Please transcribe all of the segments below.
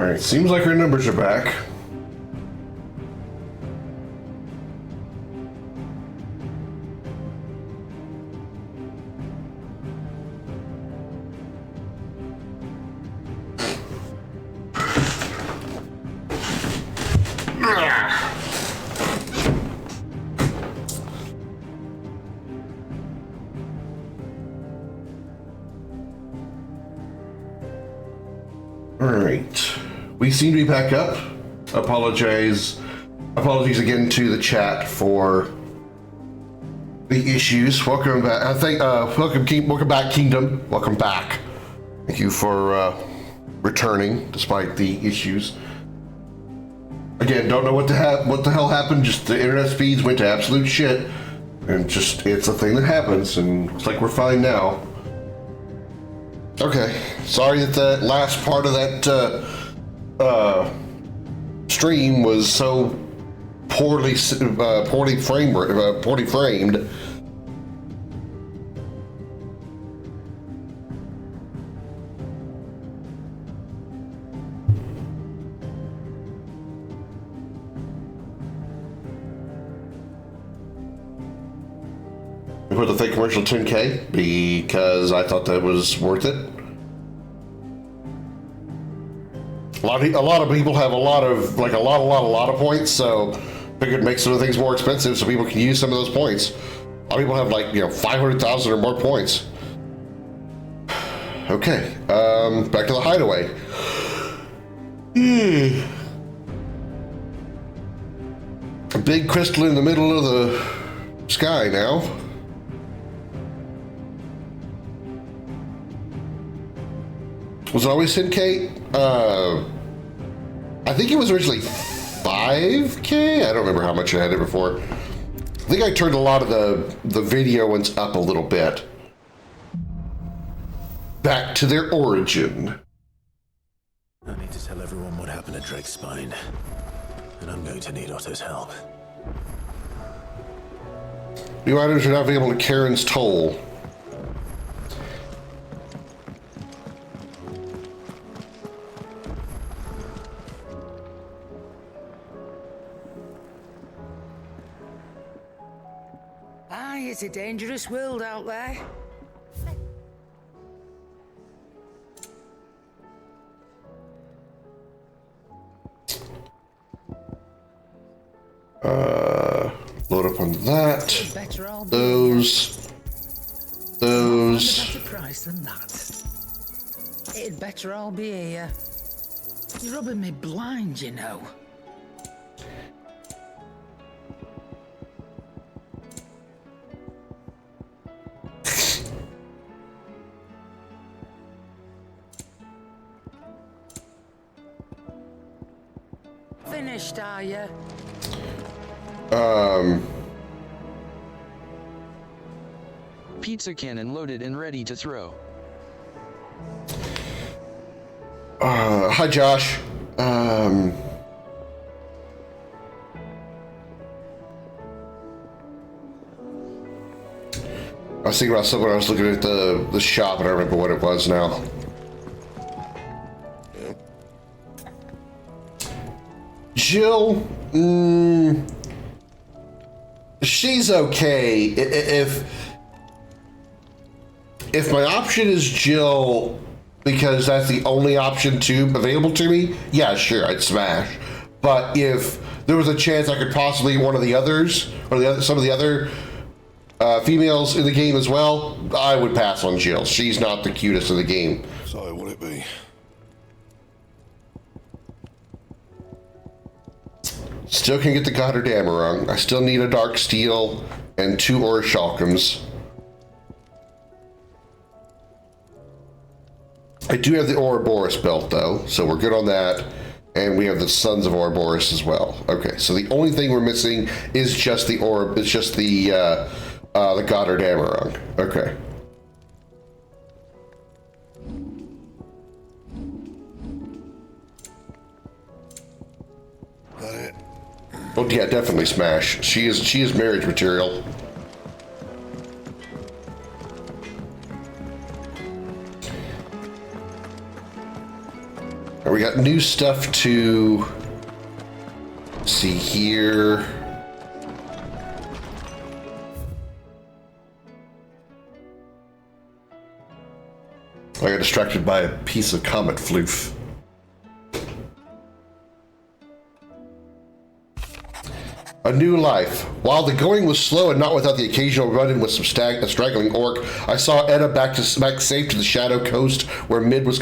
Alright, seems like our numbers are back. Alright, we seem to be back up. Apologies again to the chat for the issues. Welcome back. Welcome back, Kingdom. Welcome back. Thank you for returning despite the issues. Again, don't know what the hell happened. Just the internet speeds went to absolute shit, and just it's a thing that happens. And looks like we're fine now. Okay, sorry that the last part of that stream was so poorly framed. We put the fake commercial 10K because I thought that was worth it. A lot of people have a lot of points, so figured make some of the things more expensive so people can use some of those points. A lot of people have 500,000 or more points. Okay, back to the hideaway. A big crystal in the middle of the sky now. Was it always 10K? I think it was originally 5K? I don't remember how much I had it before. I think I turned a lot of the video ones up a little bit. Back to their origin. I need to tell everyone what happened at Drake's Spine. And I'm going to need Otto's help. New items are now available to Karen's Toll. It's a dangerous world out there. Load up on that. Those. Better price than that. It'd better all be here. You're rubbing me blind, you know. Finished, are you? Pizza cannon loaded and ready to throw. Hi, Josh. I was thinking about something when I was looking at the shop, and I don't remember what it was now. Jill, she's okay. If my option is Jill because that's the only option available to me, yeah, sure, I'd smash. But if there was a chance I could possibly one of the others or some of the other females in the game as well, I would pass on Jill. She's not the cutest in the game. So what it be? Still can get the Goddard Amarung. I still need a Dark Steel and 2 Orichalcums. I do have the Ouroboros belt though, so we're good on that. And we have the Sons of Ouroboros as well. Okay, so the only thing we're missing is just the Goddard Amarung. Okay. That it? Oh yeah, definitely smash. She is marriage material. we got new stuff to see here. I got distracted by a piece of comet floof. A new life. While the going was slow and not without the occasional run-in with some straggling orc, I saw Edda back safe to the Shadow Coast, where Mid was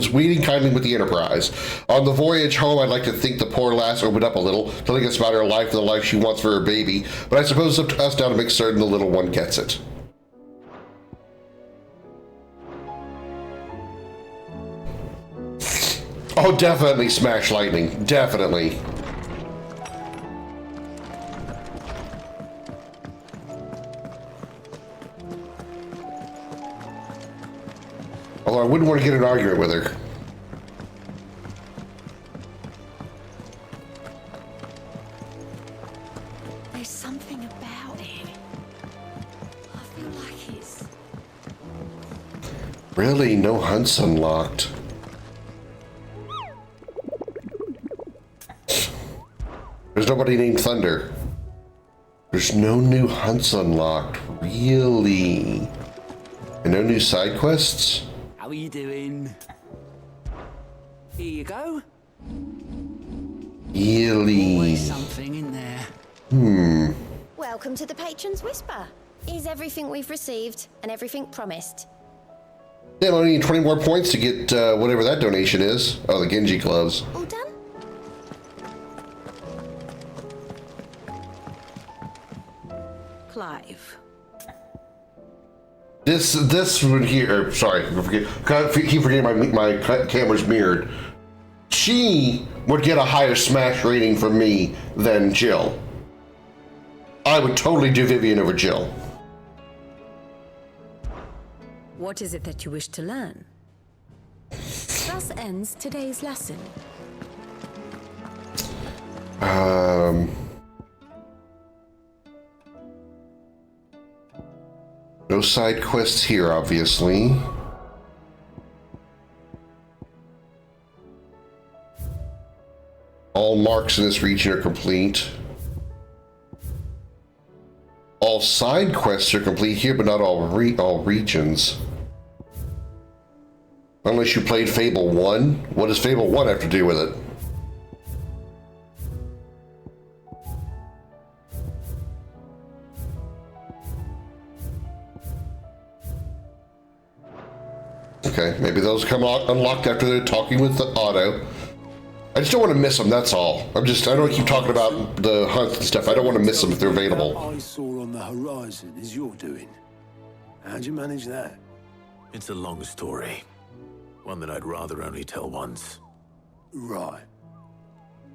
waiting kindly with the Enterprise. On the voyage home, I'd like to think the poor lass opened up a little, telling us about her life and the life she wants for her baby, but I suppose it's up to us now to make certain the little one gets it. Oh, definitely Smash Lightning. Definitely. Although I wouldn't want to get in an argument with her. There's something about it. I feel like it's... Really? No hunts unlocked. There's nobody named Thunder. There's no new hunts unlocked. Really? And no new side quests? How are you doing? Here you go. Really? Always something in there. Welcome to the Patron's Whisper. Is everything we've received and everything promised? Yeah, I need 20 more points to get whatever that donation is. Oh, the Genji gloves. All done? Clive. This one here, sorry, I keep forgetting my camera's mirrored. She would get a higher smash rating from me than Jill. I would totally do Vivian over Jill. What is it that you wish to learn? Thus ends today's lesson. No side quests here, obviously. All marks in this region are complete. All side quests are complete here, but not all regions. Unless you played Fable 1. What does Fable 1 have to do with it? Okay, maybe those come unlocked after they're talking with the auto. I just don't want to miss them, that's all. I don't keep talking about the hunts and stuff. I don't want to miss them if they're available. That I saw on the horizon is your doing. How'd you manage that? It's a long story. One that I'd rather only tell once. Right.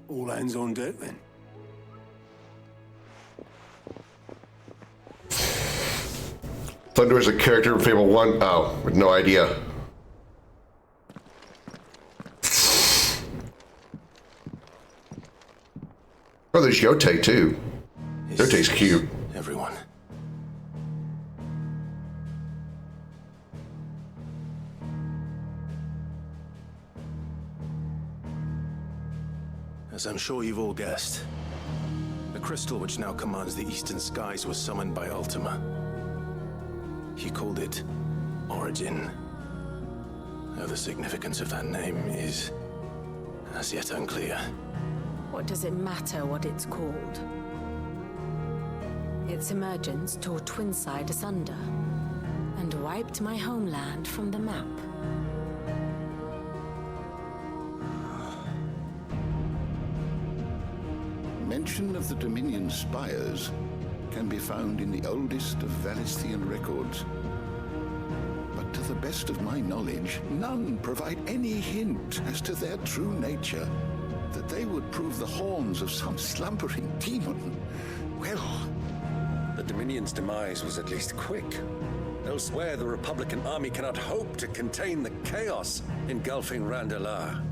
All hands on deck then. Thunder is a character in Fable 1? Oh, with no idea. Oh, there's Yote too. Yote's cute. Everyone. As I'm sure you've all guessed, the crystal which now commands the eastern skies was summoned by Ultima. He called it Origin. Though the significance of that name is as yet unclear. What does it matter what it's called? Its emergence tore Twinside asunder and wiped my homeland from the map. Mention of the Dominion spires can be found in the oldest of Valisthian records. But to the best of my knowledge, none provide any hint as to their true nature. That they would prove the horns of some slumbering demon. Well, the Dominion's demise was at least quick. Elsewhere, the Republican army cannot hope to contain the chaos engulfing Randalar.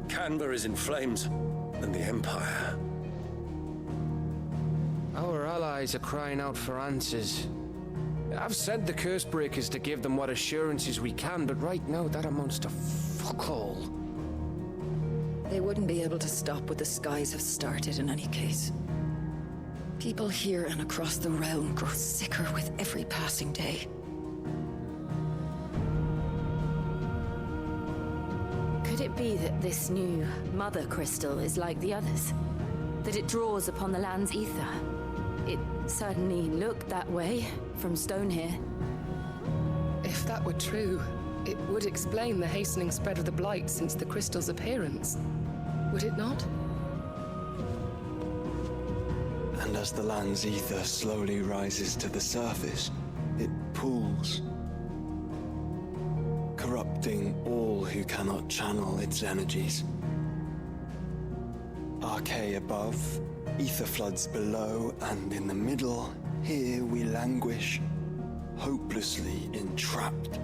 Canberra is in flames, and the Empire. Our allies are crying out for answers. I've sent the curse breakers to give them what assurances we can, but right now that amounts to fuck all. They wouldn't be able to stop what the skies have started in any case. People here and across the realm grow sicker with every passing day. Could it be that this new mother crystal is like the others? That it draws upon the land's ether? It certainly looked that way from stone here. If that were true, it would explain the hastening spread of the blight since the crystal's appearance. Would it not? And as the land's ether slowly rises to the surface, it pools, corrupting all who cannot channel its energies. Archay above, ether floods below, and in the middle, here we languish, hopelessly entrapped.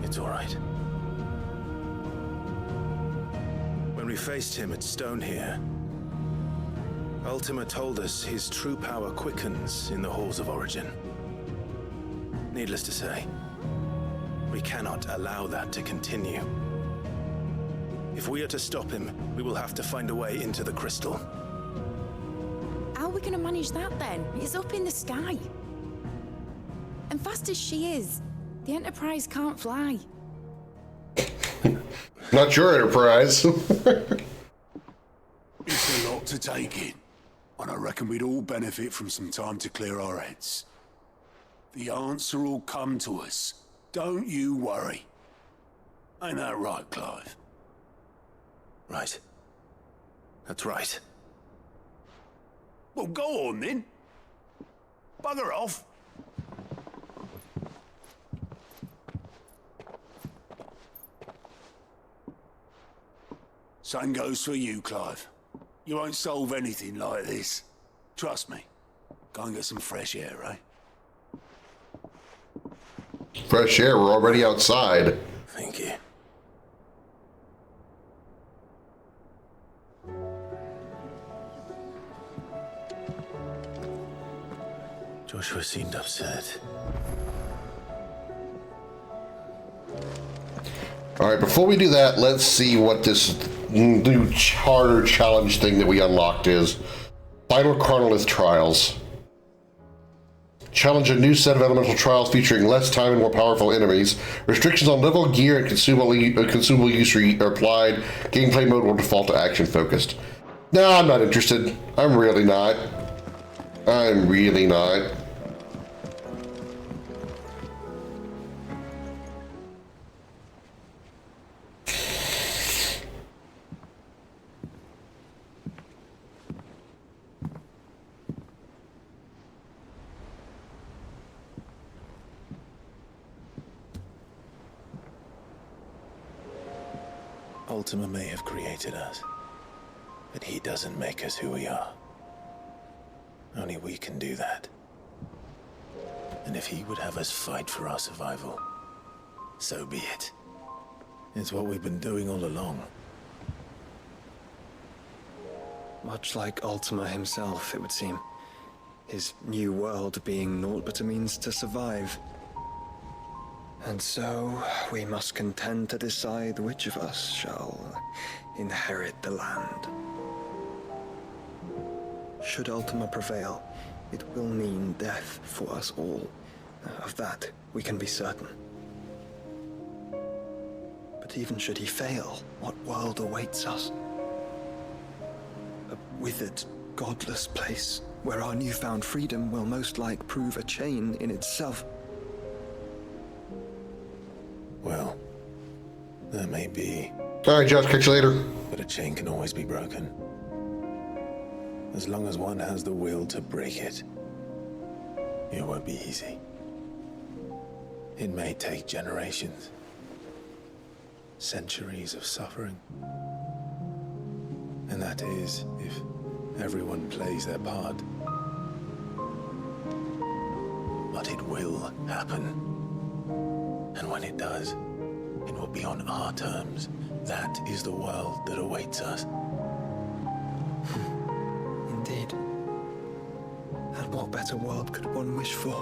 It's all right. When we faced him at Stone here, Ultima told us his true power quickens in the halls of origin. Needless to say, we cannot allow that to continue. If we are to stop him, we will have to find a way into the crystal. How are we going to manage that then? It's up in the sky. And fast as she is, the Enterprise can't fly. Not your Enterprise. It's a lot to take in, and I reckon we'd all benefit from some time to clear our heads. The answer will come to us. Don't you worry. Ain't that right, Clive? Right. That's right. Well, go on then. Bugger off. Same goes for you, Clive. You won't solve anything like this. Trust me. Go and get some fresh air, eh? Fresh air, we're already outside. Thank you. Joshua seemed upset. All right, before we do that, let's see what this new harder challenge thing that we unlocked is. Final Chronolith Trials. Challenge a new set of elemental trials featuring less time and more powerful enemies. Restrictions on level, gear, and consumable use are applied. Gameplay mode will default to action focused. No, I'm not interested. I'm really not. I'm really not. Ultima may have created us, but he doesn't make us who we are. Only we can do that. And if he would have us fight for our survival, so be it. It's what we've been doing all along. Much like Ultima himself, it would seem. His new world being naught but a means to survive. And so, we must contend to decide which of us shall inherit the land. Should Ultima prevail, it will mean death for us all. Of that, we can be certain. But even should he fail, what world awaits us? A withered, godless place, where our newfound freedom will most like prove a chain in itself. Well, that may be. All right, Josh, catch you later. But a chain can always be broken. As long as one has the will to break it, it won't be easy. It may take generations, centuries of suffering. And that is if everyone plays their part. But it will happen. And when it does, it will be on our terms. That is the world that awaits us. Indeed. And what better better world could one wish for?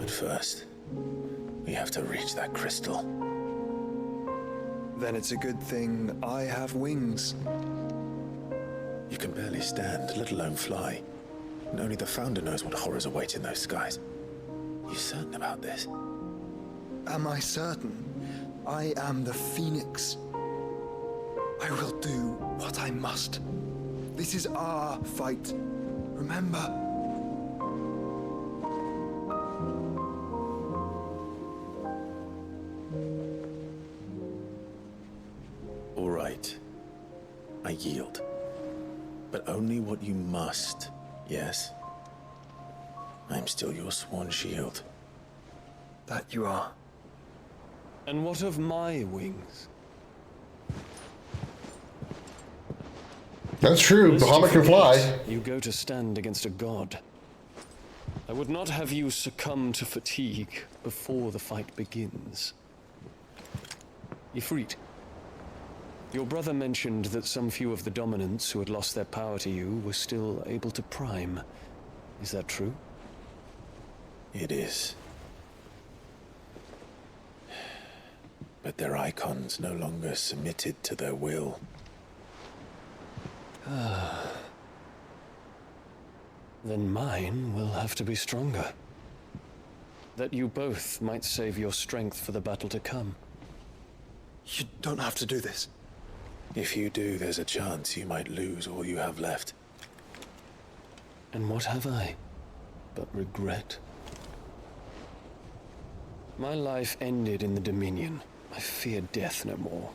But first, we have to reach that crystal. Then it's a good thing I have wings. You can barely stand, let alone fly. And only the Founder knows what horrors await in those skies. You certain about this? Am I certain? I am the Phoenix. I will do what I must. This is our fight. Remember? All right. I yield. But only what you must, yes? I'm still your sworn shield. That you are. And what of my wings? That's true. Bahamut can fly. You go to stand against a god. I would not have you succumb to fatigue before the fight begins. Ifrit, your brother mentioned that some few of the dominants who had lost their power to you were still able to prime. Is that true? It is. But their icons no longer submitted to their will. Then mine will have to be stronger. That you both might save your strength for the battle to come. You don't have to do this. If you do, there's a chance you might lose all you have left. And what have I but regret? My life ended in the Dominion. I fear death no more.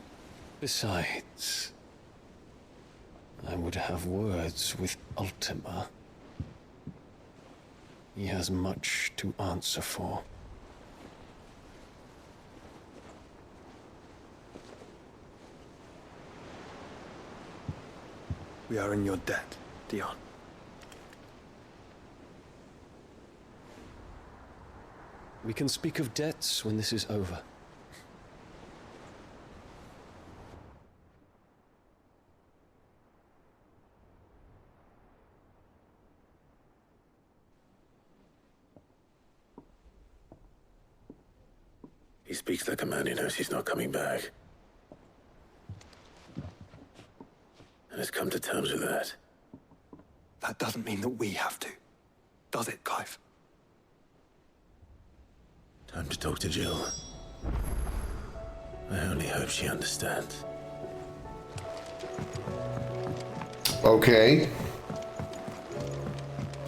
Besides, I would have words with Ultima. He has much to answer for. We are in your debt, Dion. We can speak of debts when this is over. He speaks like a man who knows he's not coming back. And has come to terms with that. That doesn't mean that we have to, does it, Clive? Time to talk to Jill. I only hope she understands. Okay.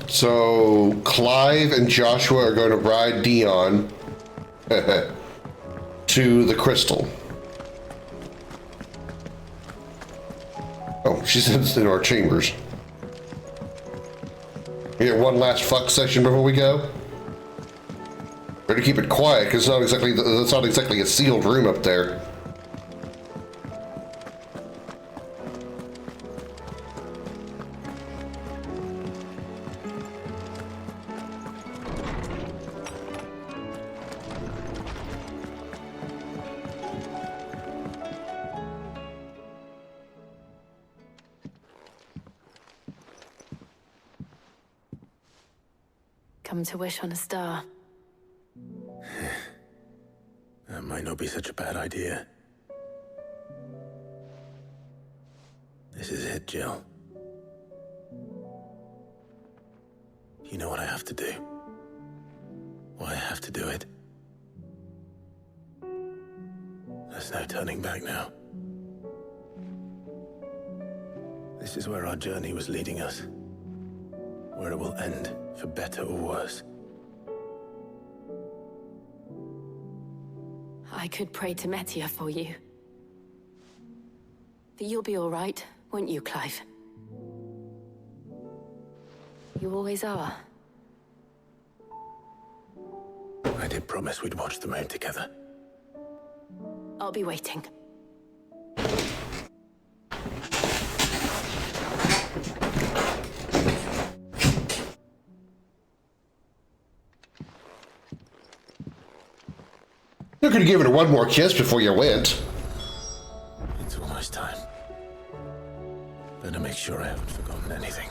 So Clive and Joshua are going to ride Dion to the crystal. Oh, she's in our chambers. We get one last fuck session before we go. Better keep it quiet, because it's not exactly a sealed room up there. Come to wish on a star. That might not be such a bad idea. This is it, Jill. You know what I have to do. Why I have to do it. There's no turning back now. This is where our journey was leading us. Where it will end, for better or worse. I could pray to Metia for you. But you'll be all right, won't you, Clive? You always are. I did promise we'd watch the moon together. I'll be waiting. You could have given her one more kiss before you went. It's almost time. Better make sure I haven't forgotten anything.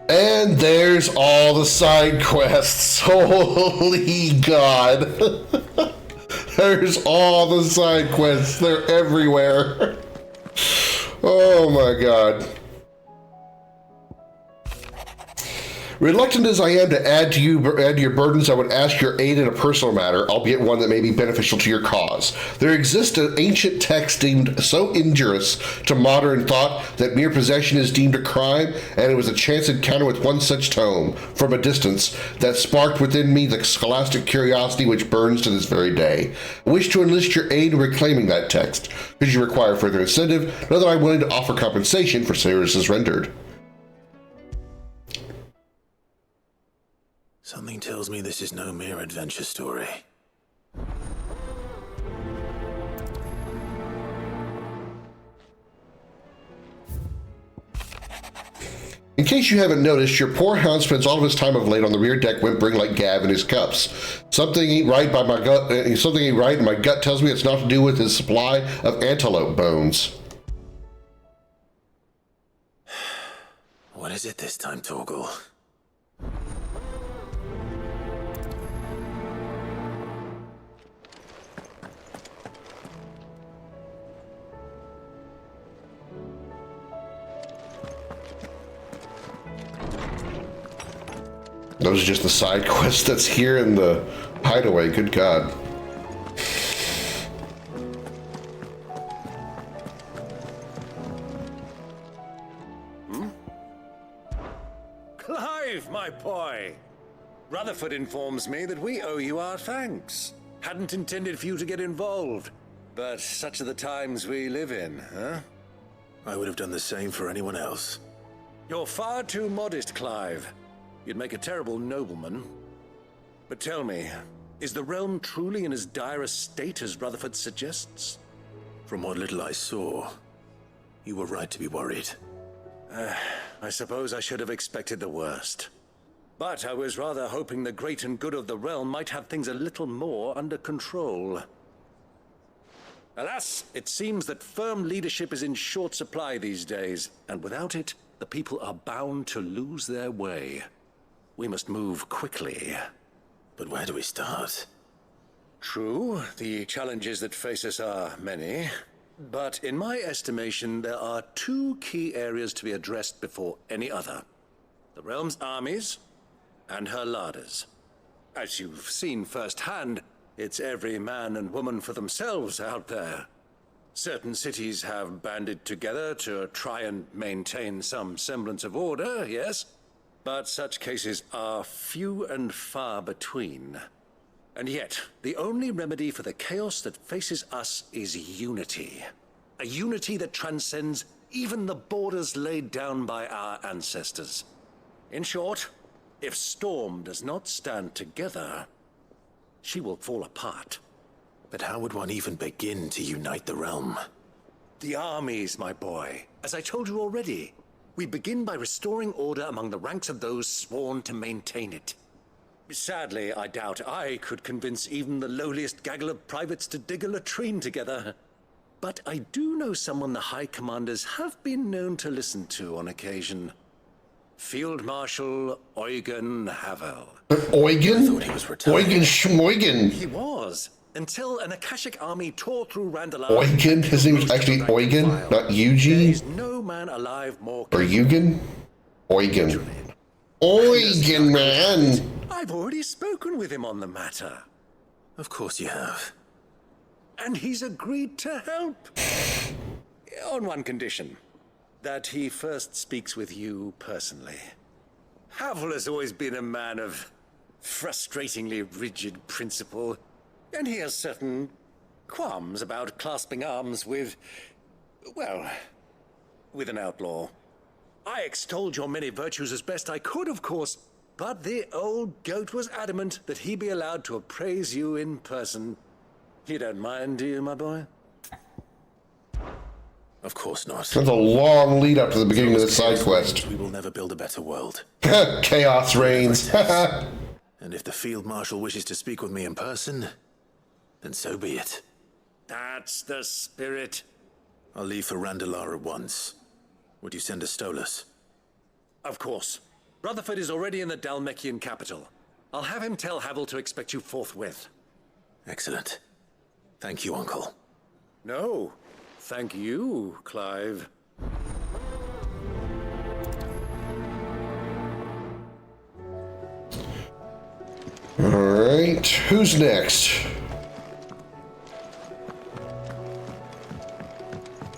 And there's all the side quests. Holy God. There's all the side quests. They're everywhere. Oh my God. Reluctant as I am to add to your burdens, I would ask your aid in a personal matter, albeit one that may be beneficial to your cause. There exists an ancient text deemed so injurious to modern thought that mere possession is deemed a crime, and it was a chance encounter with one such tome, from a distance, that sparked within me the scholastic curiosity which burns to this very day. I wish to enlist your aid in reclaiming that text. Should you require further incentive, know that I am willing to offer compensation for services rendered. Something tells me this is no mere adventure story. In case you haven't noticed, your poor hound spends all of his time of late on the rear deck whimpering like Gav in his cups. Something ain't right by my gut. Something ain't right, and my gut tells me it's not to do with his supply of antelope bones. What is it this time, Torgal? Those are just the side quests that's here in the hideaway. Good God. Clive, my boy! Rutherford informs me that we owe you our thanks. Hadn't intended for you to get involved, but such are the times we live in, huh? I would have done the same for anyone else. You're far too modest, Clive. You'd make a terrible nobleman. But tell me, is the realm truly in as dire a state as Rutherford suggests? From what little I saw, you were right to be worried. I suppose I should have expected the worst. But I was rather hoping the great and good of the realm might have things a little more under control. Alas, it seems that firm leadership is in short supply these days, and without it, the people are bound to lose their way. We must move quickly. But where do we start? True, the challenges that face us are many. But in my estimation, there are two key areas to be addressed before any other. The realm's armies and her larders. As you've seen firsthand, it's every man and woman for themselves out there. Certain cities have banded together to try and maintain some semblance of order, yes? But such cases are few and far between. And yet, the only remedy for the chaos that faces us is unity. A unity that transcends even the borders laid down by our ancestors. In short, if Storm does not stand together, she will fall apart. But how would one even begin to unite the realm? The armies, my boy. As I told you already, we begin by restoring order among the ranks of those sworn to maintain it. Sadly, I doubt I could convince even the lowliest gaggle of privates to dig a latrine together. But I do know someone the High Commanders have been known to listen to on occasion. Field Marshal Eugen Havel. Eugen? I thought he was retired. Eugen Schmoigen. He was, until an Akashic army tore through Randalar. Eugen? His name is actually Eugen, not Eugene? There is no man alive more... Or Eugen? Eugen. Eugen, man! I've already spoken with him on the matter. Of course you have. And he's agreed to help. On one condition. That he first speaks with you personally. Havel has always been a man of frustratingly rigid principle, and he has certain qualms about clasping arms with, well, with an outlaw. I extolled your many virtues as best I could, of course, but the old goat was adamant that he be allowed to appraise you in person. You don't mind, do you, my boy? Of course not. That's a long lead up to the beginning of the side quest. We will never build a better world. Chaos reigns. And if the Field Marshal wishes to speak with me in person, then so be it. That's the spirit. I'll leave for Randalar at once. Would you send a Stolas? Of course. Rutherford is already in the Dalmekian capital. I'll have him tell Havel to expect you forthwith. Excellent. Thank you, Uncle. No, thank you, Clive. Alright, who's next?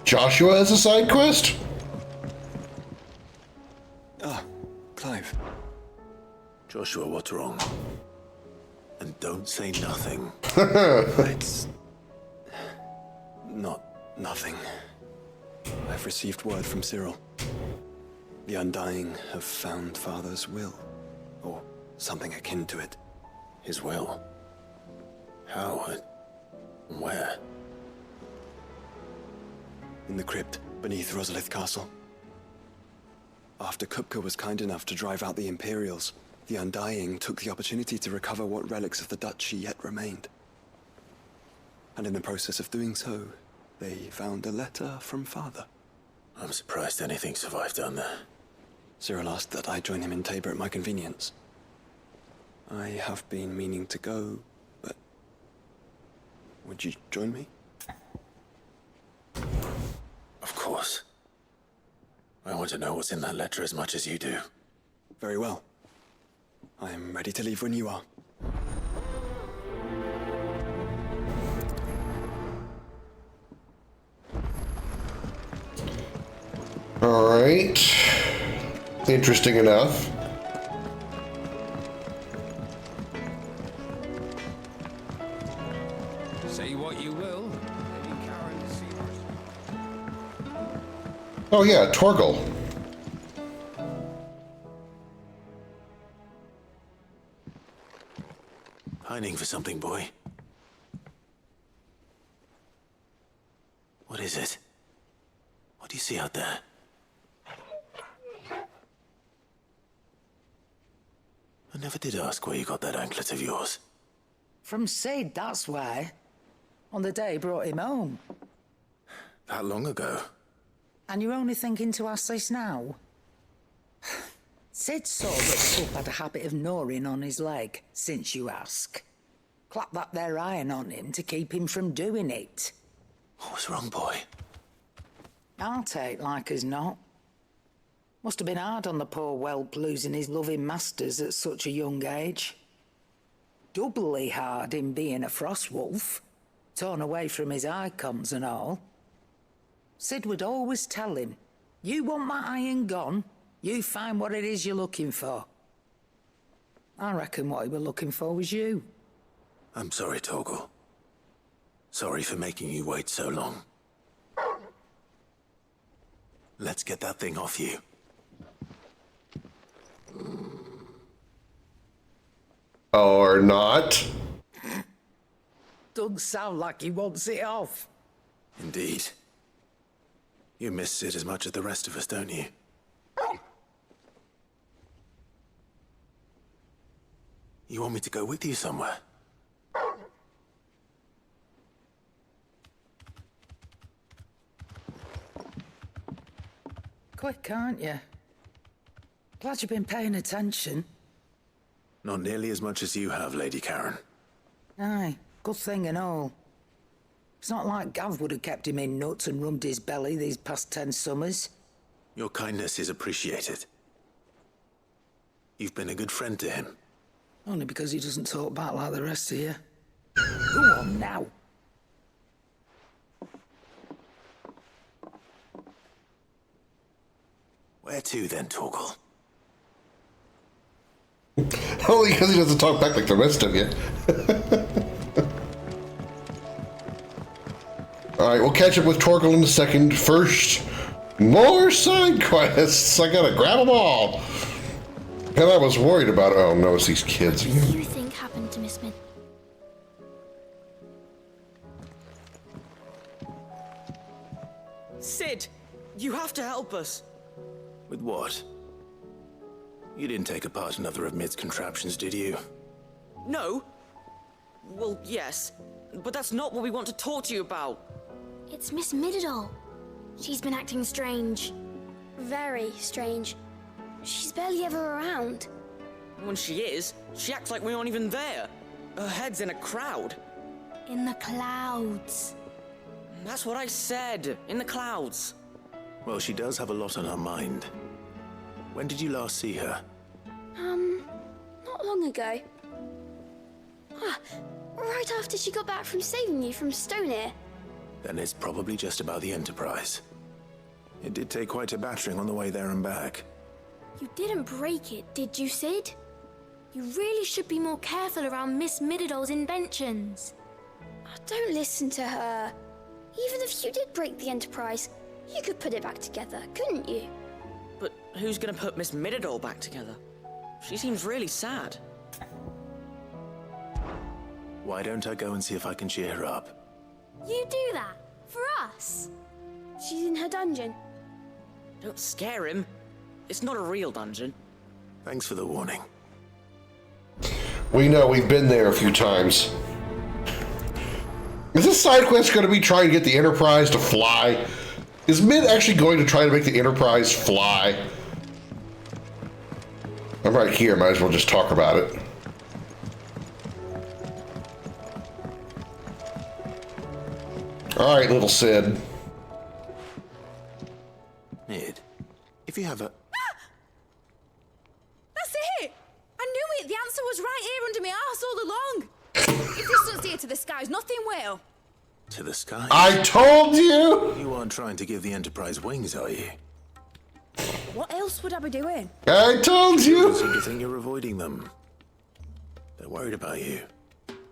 Joshua has a side quest? Ah, Clive. Joshua, what's wrong? And don't say nothing. It's not nothing. I've received word from Cyril. The Undying have found Father's will, or something akin to it. His will? How? Where? In the crypt beneath Rosalith Castle. After Kupka was kind enough to drive out the Imperials, the Undying took the opportunity to recover what relics of the Duchy yet remained. And in the process of doing so, they found a letter from Father. I'm surprised anything survived down there. Cyril asked that I join him in Tabor at my convenience. I have been meaning to go, but... would you join me? Of course. I want to know what's in that letter as much as you do. Very well. I am ready to leave when you are. Alright. Interesting enough. Say what you will. Lady Karen Oh yeah, Torgal. Pining for something, boy. What is it? What do you see out there? I never did ask where you got that anklet of yours. From Sid, that's why. On the day he brought him home. That long ago? And you're only thinking to ask this now? Sid saw that the pup had a habit of gnawing on his leg, since you ask. Clap that there iron on him to keep him from doing it. What was wrong, boy? I'll take like as not. Must have been hard on the poor whelp losing his loving masters at such a young age. Doubly hard in being a frost wolf, torn away from his icons and all. Sid would always tell him, you want that iron gone, you find what it is you're looking for. I reckon what he were looking for was you. I'm sorry, Torgal. Sorry for making you wait so long. Let's get that thing off you. Or not. Doesn't sound like he wants it off. Indeed. You miss Sid as much as the rest of us, don't you? You want me to go with you somewhere? Quick, aren't you? Glad you've been paying attention. Not nearly as much as you have, Lady Karen. Aye, good thing and all. It's not like Gav would have kept him in nuts and rubbed his belly these past 10 summers. Your kindness is appreciated. You've been a good friend to him. Only because he doesn't talk back like the rest of you. Go on now. Where to then, Torgal? Only because he doesn't talk back like the rest of you. Alright, we'll catch up with Torgal in a second. First, more side quests. I gotta grab them all. And I was worried about, oh no, it's these kids. What do you think happened to Miss Min? Sid, you have to help us. With what? You didn't take apart another of Mid's contraptions, did you? No? Well, yes. But that's not what we want to talk to you about. It's Miss Mididol. She's been acting strange. Very strange. She's barely ever around. When she is, she acts like we aren't even there. Her head's in a crowd. In the clouds. That's what I said. In the clouds. Well, she does have a lot on her mind. When did you last see her? Not long ago. Right after she got back from saving you from Stonear. Then it's probably just about the Enterprise. It did take quite a battering on the way there and back. You didn't break it, did you, Sid? You really should be more careful around Miss Mididol's inventions. Oh, don't listen to her. Even if you did break the Enterprise, you could put it back together, couldn't you? But who's gonna put Miss Mididol back together? She seems really sad. Why don't I go and see if I can cheer her up? You do that? For us? She's in her dungeon. Don't scare him. It's not a real dungeon. Thanks for the warning. We know, we've been there a few times. Is this side quest going to be trying to get the Enterprise to fly? Is Mid actually going to try to make the Enterprise fly? I'm right here, might as well just talk about it. Alright, little Sid. Mid, if you have a... That's it! I knew it! The answer was right here under my arse all along! If this doesn't steer to the skies, nothing will! To the sky? I told you! You aren't trying to give the Enterprise wings, are you? What else would I be doing? I told you! You seem to think you're avoiding them. They're worried about you.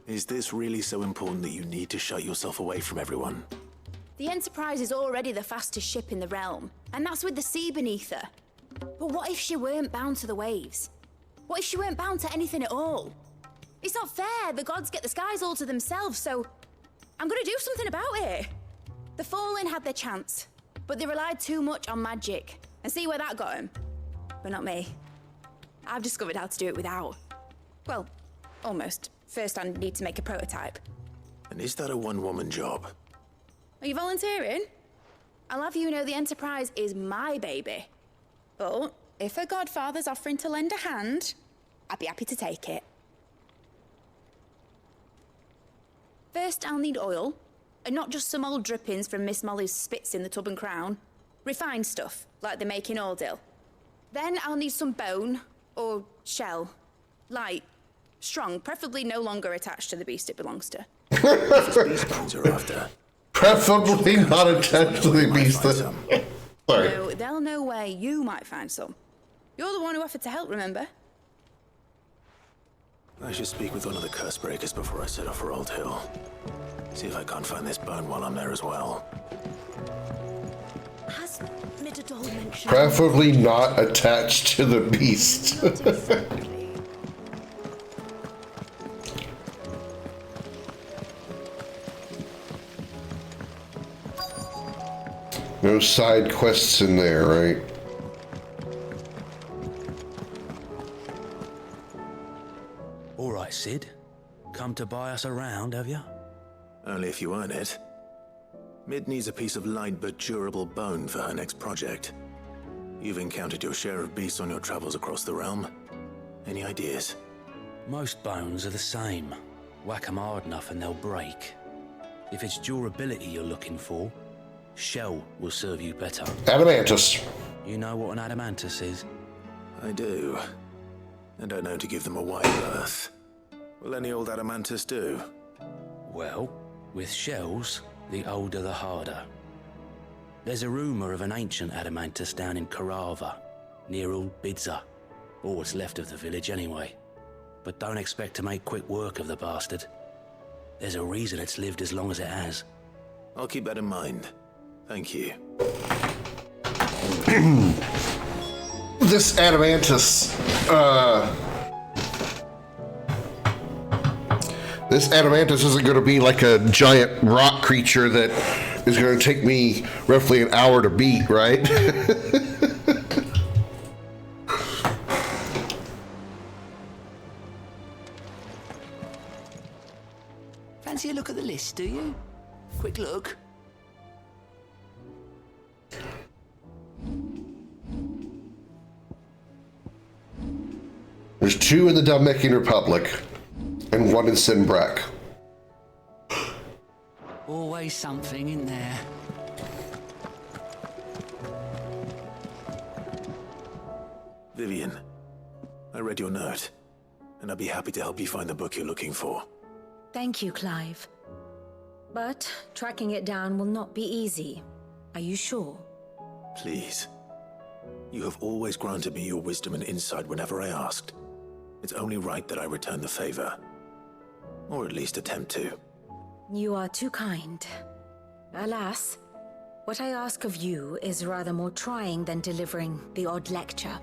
Is this really so important that you need to shut yourself away from everyone? The Enterprise is already the fastest ship in the realm, and that's with the sea beneath her. But what if she weren't bound to the waves? What if she weren't bound to anything at all? It's not fair. The gods get the skies all to themselves, so I'm gonna do something about it. The Fallen had their chance, but they relied too much on magic. And see where that got them? But not me. I've discovered how to do it without. Well, almost. First, I need to make a prototype. And is that a one-woman job? Are you volunteering? I'll have you know the Enterprise is my baby. But if her godfather's offering to lend a hand, I'd be happy to take it. First, I'll need oil, and not just some old drippings from Miss Molly's spits in the Tub and Crown. Refined stuff, like they make in Ordil. Then I'll need some bone, or shell. Light, strong, preferably no longer attached to the beast it belongs to. These bones are after. Preferably not attached to the beast. Sorry. No, they'll know where you might find some. You're the one who offered to help, remember? I should speak with one of the curse breakers before I set off for Old Hill. See if I can't find this bone while I'm there as well. Has Mididol mentioned... Preferably not attached to the beast. No side quests in there, right? All right, Sid. Come to buy us around, have you? Only if you earn it. Mid needs a piece of light but durable bone for her next project. You've encountered your share of beasts on your travels across the realm. Any ideas? Most bones are the same. Whack 'em hard enough and they'll break. If it's durability you're looking for, shell will serve you better. Adamantus. You know what an adamantus is? I do. I don't know to give them a wide berth. Will any old adamantus do? Well, with shells, the older the harder. There's a rumour of an ancient adamantus down in Karava, near Old Bidza, or what's left of the village anyway. But don't expect to make quick work of the bastard. There's a reason it's lived as long as it has. I'll keep that in mind. Thank you. This adamantus, this adamantus isn't going to be like a giant rock creature that is going to take me roughly an hour to beat, right? Fancy a look at the list, do you? Quick look. There's 2 in the Dominican Republic and 1 in Sinbrack. Always something in there. Vivian, I read your note, and I'd be happy to help you find the book you're looking for. Thank you, Clive. But tracking it down will not be easy. Are you sure? Please. You have always granted me your wisdom and insight whenever I asked. It's only right that I return the favor. Or at least attempt to. You are too kind. Alas, what I ask of you is rather more trying than delivering the odd lecture.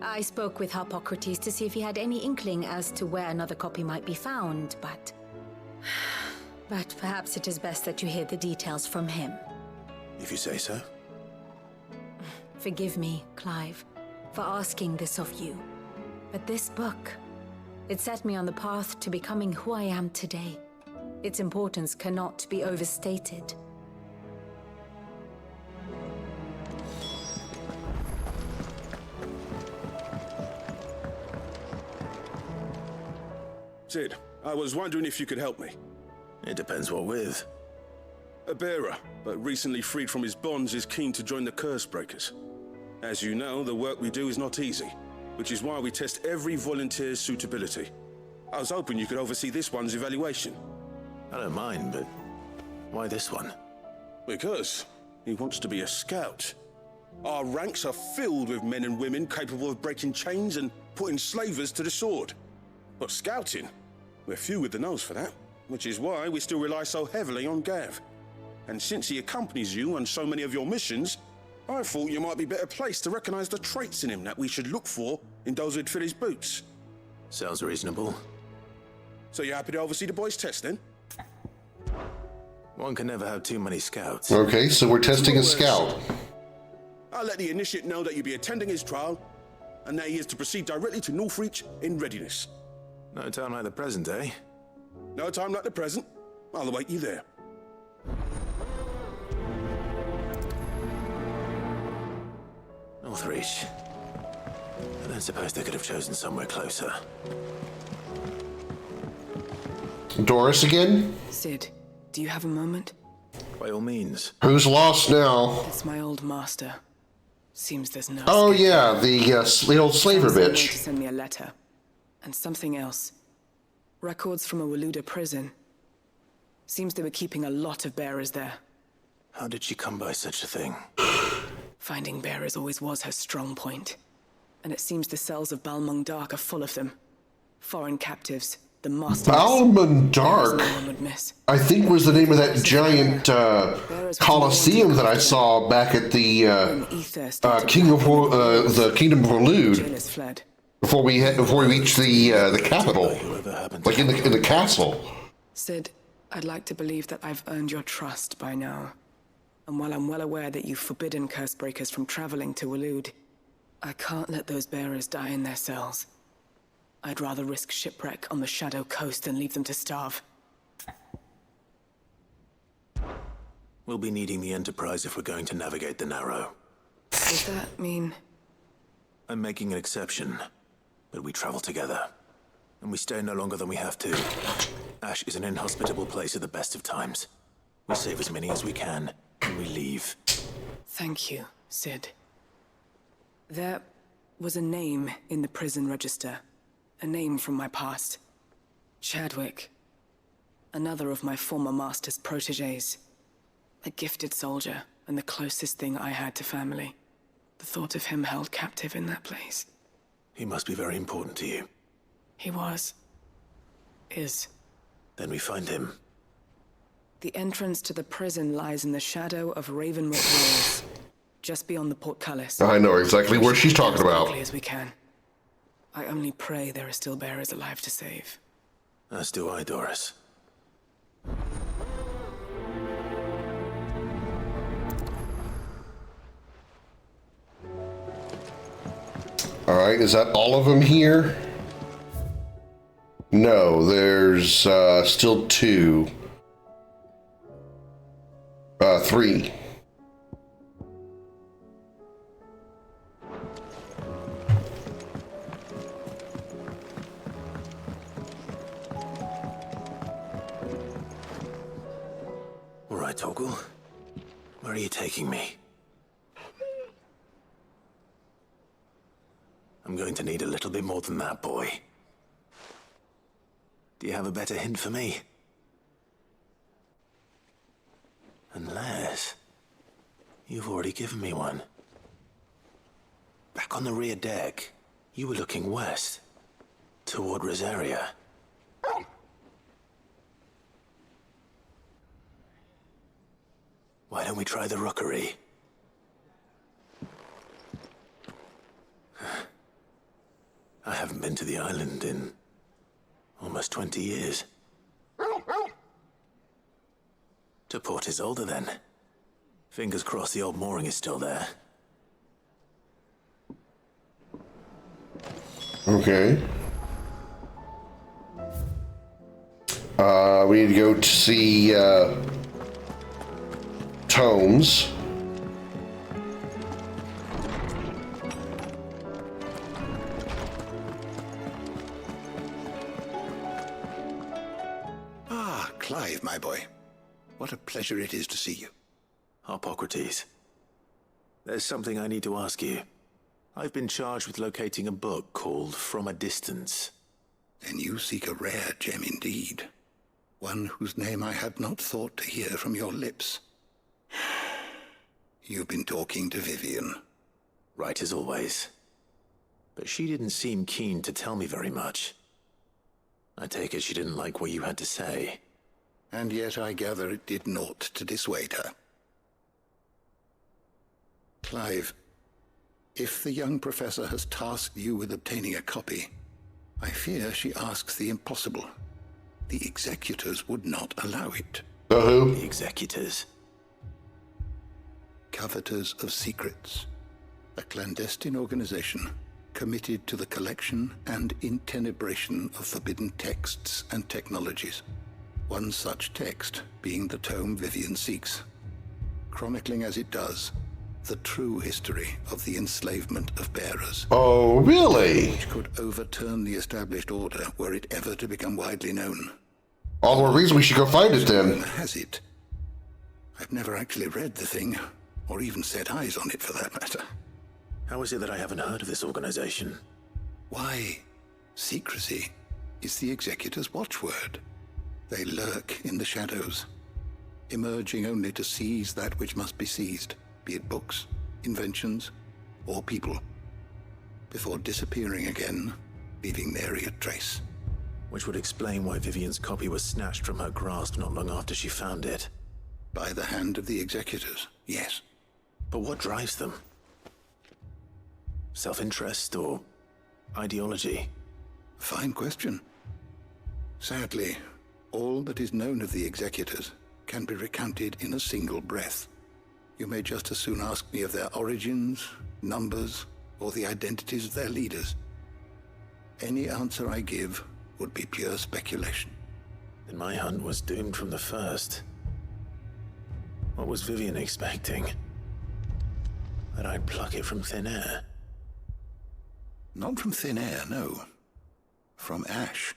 I spoke with Harpocrates to see if he had any inkling as to where another copy might be found, but perhaps it is best that you hear the details from him. If you say so. Forgive me, Clive, for asking this of you. But this book, it set me on the path to becoming who I am today. Its importance cannot be overstated. Sid, I was wondering if you could help me. It depends what with. A bearer, but recently freed from his bonds, is keen to join the Curse Breakers. As you know, the work we do is not easy, which is why we test every volunteer's suitability. I was hoping you could oversee this one's evaluation. I don't mind, but why this one? Because he wants to be a scout. Our ranks are filled with men and women capable of breaking chains and putting slavers to the sword. But scouting, we're few with the nose for that, which is why we still rely so heavily on Gav. And since he accompanies you on so many of your missions, I thought you might be better placed to recognize the traits in him that we should look for in those who'd fill his boots. Sounds reasonable. So you're happy to oversee the boys' test, then? One can never have too many scouts. Okay, so we're testing a scout. I'll let the initiate know that you'll be attending his trial, and that he is to proceed directly to Northreach in readiness. No time like the present, eh? No time like the present. I'll await you there. Northreach. I don't suppose they could have chosen somewhere closer. Doris again? Sid, do you have a moment? By all means. Who's lost now? It's my old master. Seems there's no Oh escape. yeah, the old slaver Someone to bitch. send me a letter. And something else. Records from a Waluda prison. Seems they were keeping a lot of bearers there. How did she come by such a thing? Finding bearers always was her strong point. And it seems the cells of Balmung Dark are full of them. Foreign captives, the master. Balmung Dark, No one would miss. I think was the name of that giant coliseum that I saw back at the the Kingdom of Walude. Jailers fled. Before we reached the capital, like in the castle. Sid, I'd like to believe that I've earned your trust by now. And while I'm well aware that you've forbidden curse breakers from traveling to Walude, I can't let those bearers die in their cells. I'd rather risk shipwreck on the Shadow Coast than leave them to starve. We'll be needing the Enterprise if we're going to navigate the Narrow. Does that mean... I'm making an exception, but we travel together. And we stay no longer than we have to. Ash is an inhospitable place at the best of times. We save as many as we can, and we leave. Thank you, Sid. There was a name in the prison register. A name from my past. Chadwick. Another of my former master's protégés. A gifted soldier, and the closest thing I had to family. The thought of him held captive in that place. He must be very important to you. He was. Is. Then we find him. The entrance to the prison lies in the shadow of Ravenwood Walls, just beyond the portcullis. I know exactly where she's talking about. As quickly as we can. I only pray there are still bearers alive to save. As do I, Doris. All right, is that all of them here? No, there's still two. Three. All right, Toggle. Where are you taking me? I'm going to need a little bit more than that, boy. Do you have a better hint for me? Unless you've already given me one. Back on the rear deck, you were looking west, toward Rosaria. Why don't we try the rookery? I haven't been to the island in almost 20 years. To Port Isolde, then. Fingers crossed the old mooring is still there. Okay. We need to go to see Tomes. Ah, Clive, my boy. What a pleasure it is to see you. Harpocrates. There's something I need to ask you. I've been charged with locating a book called From a Distance. Then you seek a rare gem indeed. One whose name I had not thought to hear from your lips. You've been talking to Vivian. Right as always. But she didn't seem keen to tell me very much. I take it she didn't like what you had to say. And yet I gather it did naught to dissuade her. Clive, if the young professor has tasked you with obtaining a copy, I fear she asks the impossible. The executors would not allow it. Who? The executors? Coveters of Secrets. A clandestine organization committed to the collection and intenebration of forbidden texts and technologies. One such text being the tome Vivian seeks, chronicling as it does the true history of the enslavement of bearers. Oh, really? Which could overturn the established order were it ever to become widely known. All the more reason we should go find it then. Rumor has it. I've never actually read the thing, or even set eyes on it for that matter. How is it that I haven't heard of this organization? Why, secrecy is the executor's watchword. They lurk in the shadows, emerging only to seize that which must be seized, be it books, inventions, or people, before disappearing again, leaving nary a trace. Which would explain why Vivian's copy was snatched from her grasp not long after she found it. By the hand of the executors, yes. But what drives them? Self-interest or ideology? Fine question. Sadly, all that is known of the executors can be recounted in a single breath. You may just as soon ask me of their origins, numbers, or the identities of their leaders. Any answer I give would be pure speculation. Then my hunt was doomed from the first. What was Vivian expecting? That I'd pluck it from thin air? Not from thin air, no. From ash.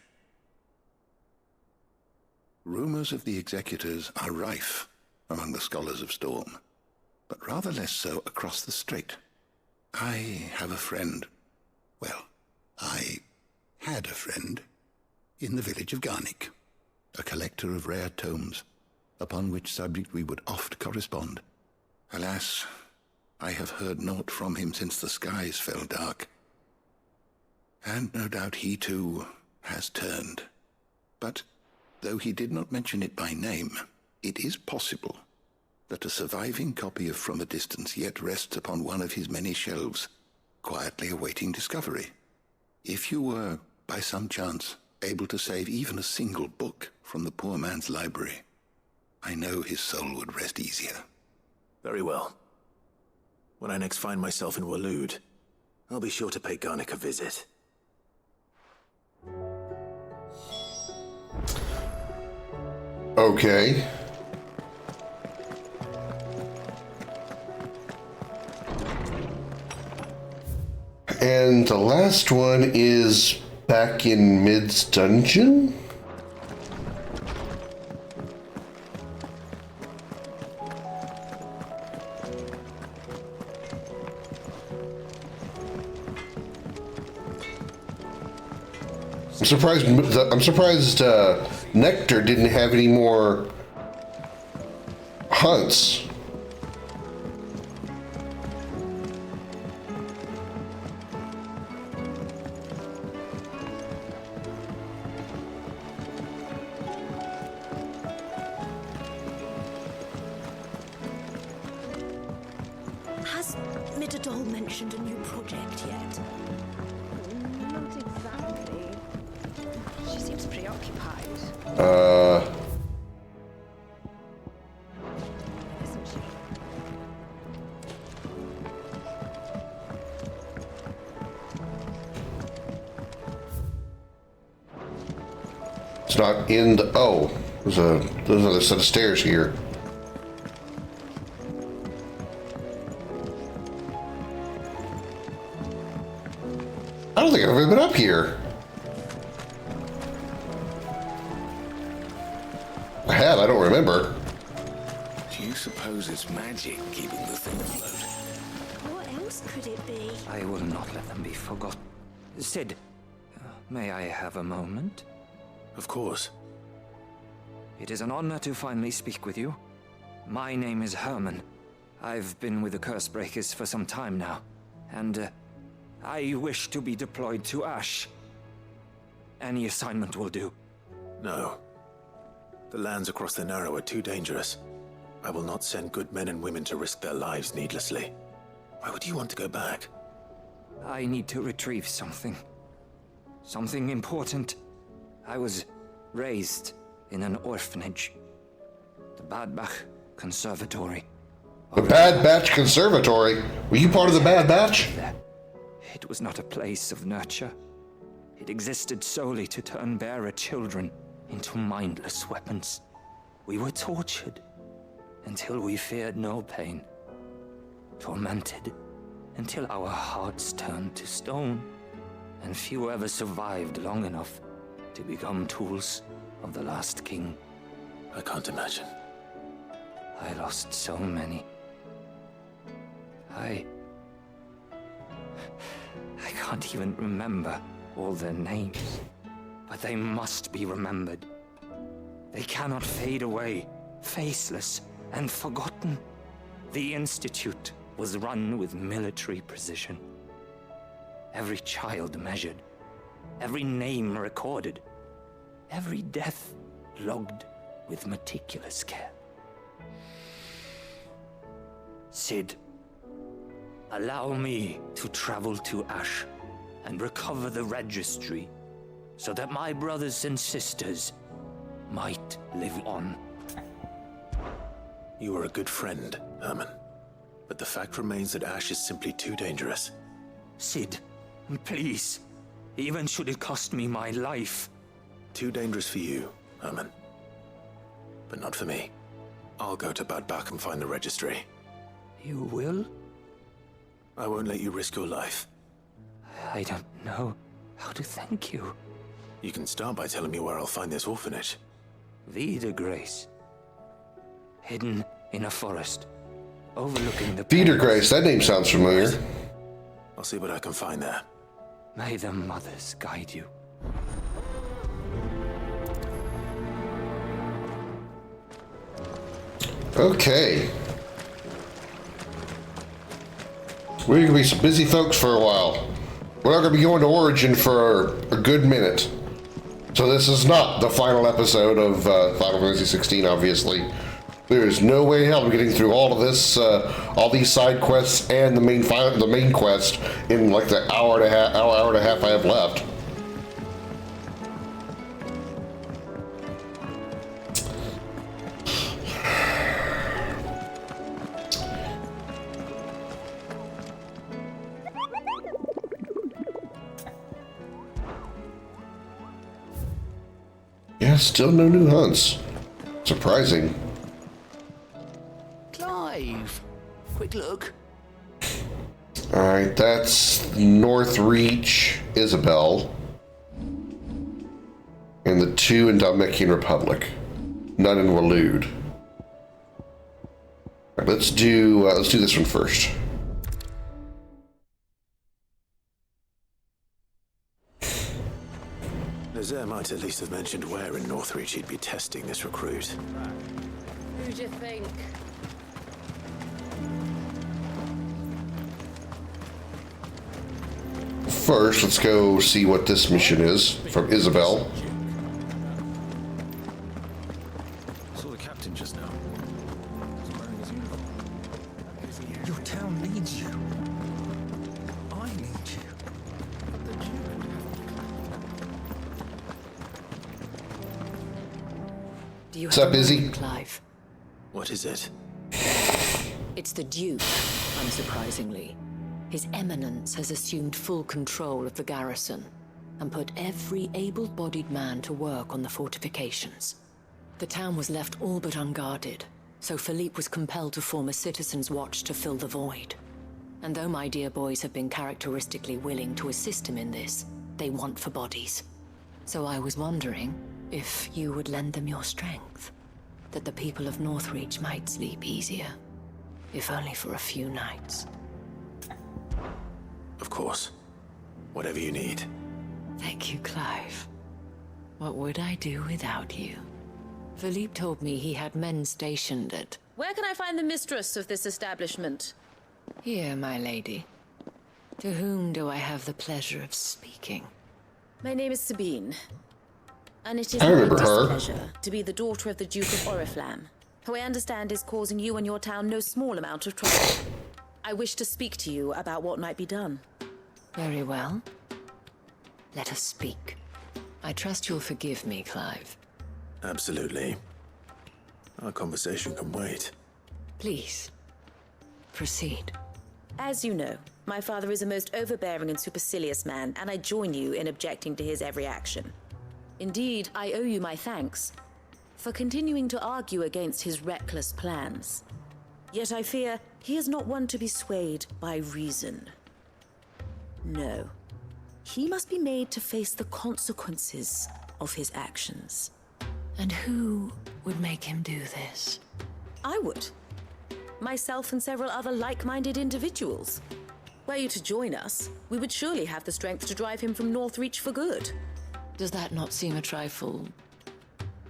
Rumors of the executors are rife among the scholars of Storm, but rather less so across the strait. I have a friend. Well, I had a friend in the village of Garnick, a collector of rare tomes, upon which subject we would oft correspond. Alas, I have heard naught from him since the skies fell dark. And no doubt he too has turned. But though he did not mention it by name, it is possible that a surviving copy of From a Distance yet rests upon one of his many shelves, quietly awaiting discovery. If you were, by some chance, able to save even a single book from the poor man's library, I know his soul would rest easier. Very well. When I next find myself in Waloed, I'll be sure to pay Garnick a visit. Okay. And the last one is back in Mid's dungeon? I'm surprised Nectar didn't have any more hunts. Has Midadol mentioned a new project yet? Not exactly. She seems preoccupied. Isn't she? It's not in the... Oh, there's another set of stairs here. I don't think I've ever been up here. I have, I don't remember. Do you suppose it's magic keeping the thing afloat? What else could it be? I will not let them be forgotten. Sid, may I have a moment? Of course. It is an honor to finally speak with you. My name is Herman. I've been with the Cursebreakers for some time now, and I wish to be deployed to Ash. Any assignment will do. No. The lands across the Narrow are too dangerous. I will not send good men and women to risk their lives needlessly. Why would you want to go back? I need to retrieve something. Something important. I was raised in an orphanage. The Bad Batch Conservatory. The Bad Batch Conservatory? Were you part of the Bad Batch? It was not a place of nurture. It existed solely to turn bearer children into mindless weapons. We were tortured until we feared no pain. Tormented until our hearts turned to stone. And few ever survived long enough to become tools of the last king. I can't imagine. I lost so many. I can't even remember all their names, but they must be remembered. They cannot fade away, faceless and forgotten. The Institute was run with military precision. Every child measured, every name recorded, every death logged with meticulous care. Sid, allow me to travel to Ash and recover the registry so that my brothers and sisters might live on. You are a good friend, Herman. But the fact remains that Ash is simply too dangerous. Sid, please, even should it cost me my life. Too dangerous for you, Herman. But not for me. I'll go to Bad Batch and find the registry. You will? I won't let you risk your life. I don't know how to thank you. You can start by telling me where I'll find this orphanage. Vida Grace. Hidden in a forest, overlooking the... Vida Grace, that name sounds familiar. I'll see what I can find there. May the mothers guide you. Okay. We're going to be some busy folks for a while. We're not going to be going to Origin for a good minute. So this is not the final episode of Final Fantasy XVI, obviously. There is no way in hell I'm getting through all of this, all these side quests and the main quest in like the hour and a half I have left. Yeah, still no new hunts. Surprising. Clive! Quick look. Alright, that's Northreach, Isabel. And the 2 in Dominican Republic. None in Waloed. Right, let's do this one first. Nazaire might at least have mentioned where in Northreach he'd be testing this recruit. Who do you think? First, let's go see what this mission is from Isabel. Saw the captain just now. He's wearing his uniform. Your town needs you. I need you. But the Duke would have Do you What's have up, a Izzy? moment, Clive? What is it? It's the Duke, unsurprisingly. His Eminence has assumed full control of the garrison and put every able-bodied man to work on the fortifications. The town was left all but unguarded, so Philippe was compelled to form a citizens' watch to fill the void. And though my dear boys have been characteristically willing to assist him in this, they want for bodies. So I was wondering if you would lend them your strength, that the people of Northreach might sleep easier, if only for a few nights. Of course. Whatever you need. Thank you, Clive. What would I do without you? Philippe told me he had men stationed at... Where can I find the mistress of this establishment? Here, my lady. To whom do I have the pleasure of speaking? My name is Sabine. And it is I my remember her. displeasure to be the daughter of the Duke of Oriflamme, who I understand is causing you and your town no small amount of trouble. I wish to speak to you about what might be done. Very well. Let us speak. I trust you'll forgive me, Clive. Absolutely. Our conversation can wait. Please, proceed. As you know, my father is a most overbearing and supercilious man, and I join you in objecting to his every action. Indeed, I owe you my thanks for continuing to argue against his reckless plans. Yet I fear he is not one to be swayed by reason. No. He must be made to face the consequences of his actions. And who would make him do this? I would. Myself and several other like-minded individuals. Were you to join us, we would surely have the strength to drive him from Northreach for good. Does that not seem a trifle...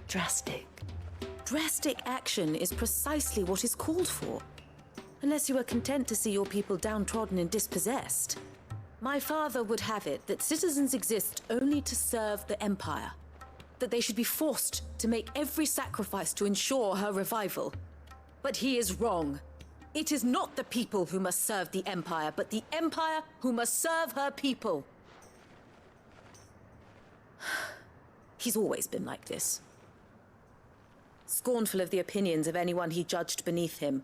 drastic? Drastic action is precisely what is called for. Unless you are content to see your people downtrodden and dispossessed. My father would have it that citizens exist only to serve the Empire. That they should be forced to make every sacrifice to ensure her revival. But he is wrong. It is not the people who must serve the Empire, but the Empire who must serve her people. He's always been like this. Scornful of the opinions of anyone he judged beneath him.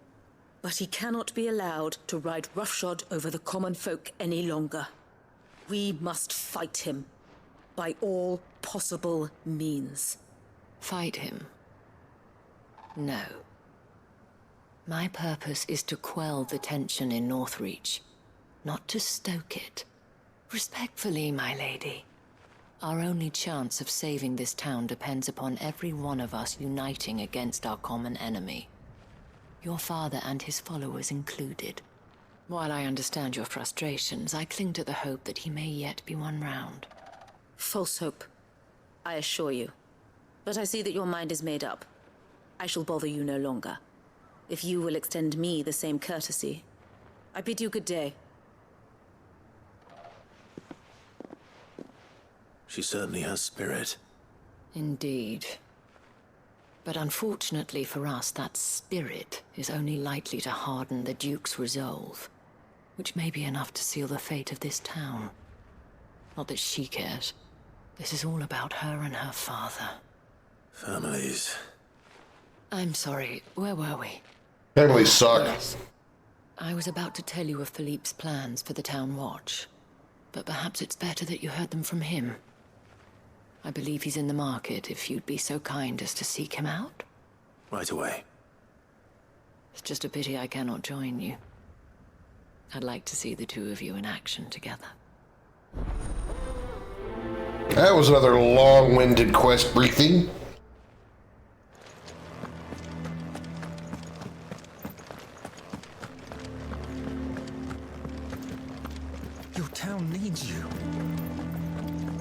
But he cannot be allowed to ride roughshod over the common folk any longer. We must fight him by all possible means. Fight him? No. My purpose is to quell the tension in Northreach, not to stoke it. Respectfully, my lady. Our only chance of saving this town depends upon every one of us uniting against our common enemy. Your father and his followers included. While I understand your frustrations, I cling to the hope that he may yet be won round. False hope, I assure you. But I see that your mind is made up. I shall bother you no longer. If you will extend me the same courtesy, I bid you good day. She certainly has spirit. Indeed. But unfortunately for us, that spirit is only likely to harden the Duke's resolve, which may be enough to seal the fate of this town. Not that she cares. This is all about her and her father. Families. I'm sorry, where were we? Families suck. Yes. I was about to tell you of Philippe's plans for the town watch, but perhaps it's better that you heard them from him. I believe he's in the market, if you'd be so kind as to seek him out. Right away. It's just a pity I cannot join you. I'd like to see the two of you in action together. That was another long-winded quest briefing. Your town needs you.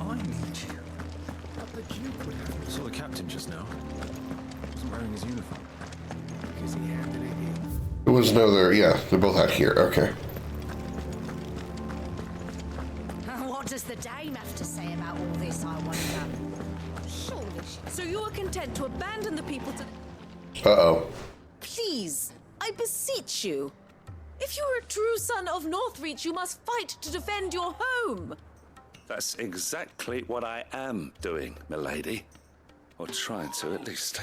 I need you. But the Duke would have you. Saw the captain just now. He wasn't wearing his uniform. Because he handed it in. It was no there. Yeah, they're both out here. Okay. What does the dame have to say about all this, I wonder? Surely. So you are content to abandon the people to... Uh-oh. Please, I beseech you. If you are a true son of Northreach, you must fight to defend your home. That's exactly what I am doing, milady. Or trying to, at least.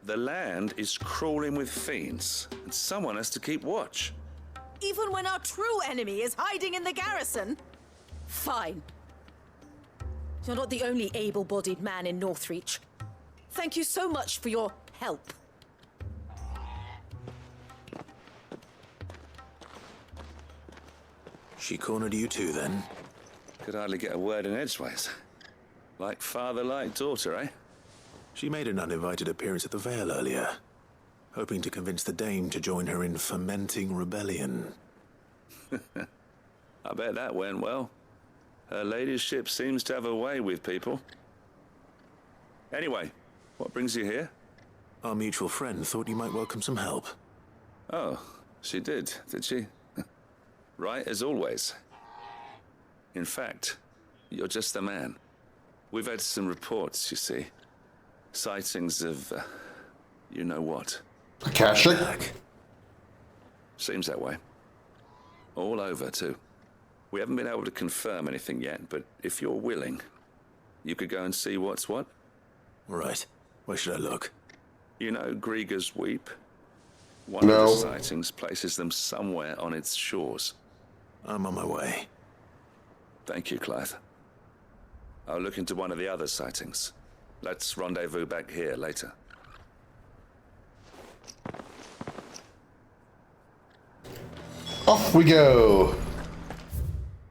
The land is crawling with fiends, and someone has to keep watch. Even when our true enemy is hiding in the garrison? Fine. You're not the only able-bodied man in Northreach. Thank you so much for your help. She cornered you too, then? Could hardly get a word in edgeways. Like father, like daughter, eh? She made an uninvited appearance at the Vale earlier, hoping to convince the Dame to join her in fomenting rebellion. I bet that went well. Her ladyship seems to have a way with people. Anyway, what brings you here? Our mutual friend thought you might welcome some help. Oh, she did she? Right as always. In fact, you're just the man. We've had some reports, you see. Sightings of, you know what. Akashic? Seems that way. All over, too. We haven't been able to confirm anything yet, but if you're willing, you could go and see what's what. Right. Where should I look? You know Grieger's Weep? One of the sightings places them somewhere on its shores. I'm on my way. Thank you, Clive. I'll look into one of the other sightings. Let's rendezvous back here later. Off we go.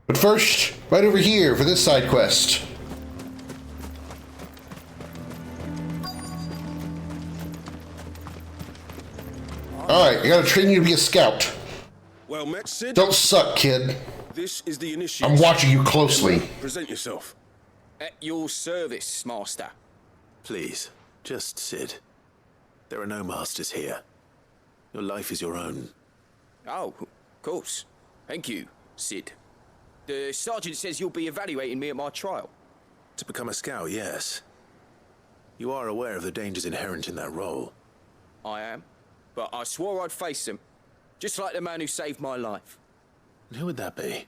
But first, right over here for this side quest. Alright, I gotta train you to be a scout. Well met, Sid. Don't suck, kid. This is the initiation. I'm watching you closely. Present yourself. At your service, Master. Please, just Sid. There are no masters here. Your life is your own. Oh, of course. Thank you, Sid. The sergeant says you'll be evaluating me at my trial. To become a scout, yes. You are aware of the dangers inherent in that role. I am. But I swore I'd face them. Just like the man who saved my life. And who would that be?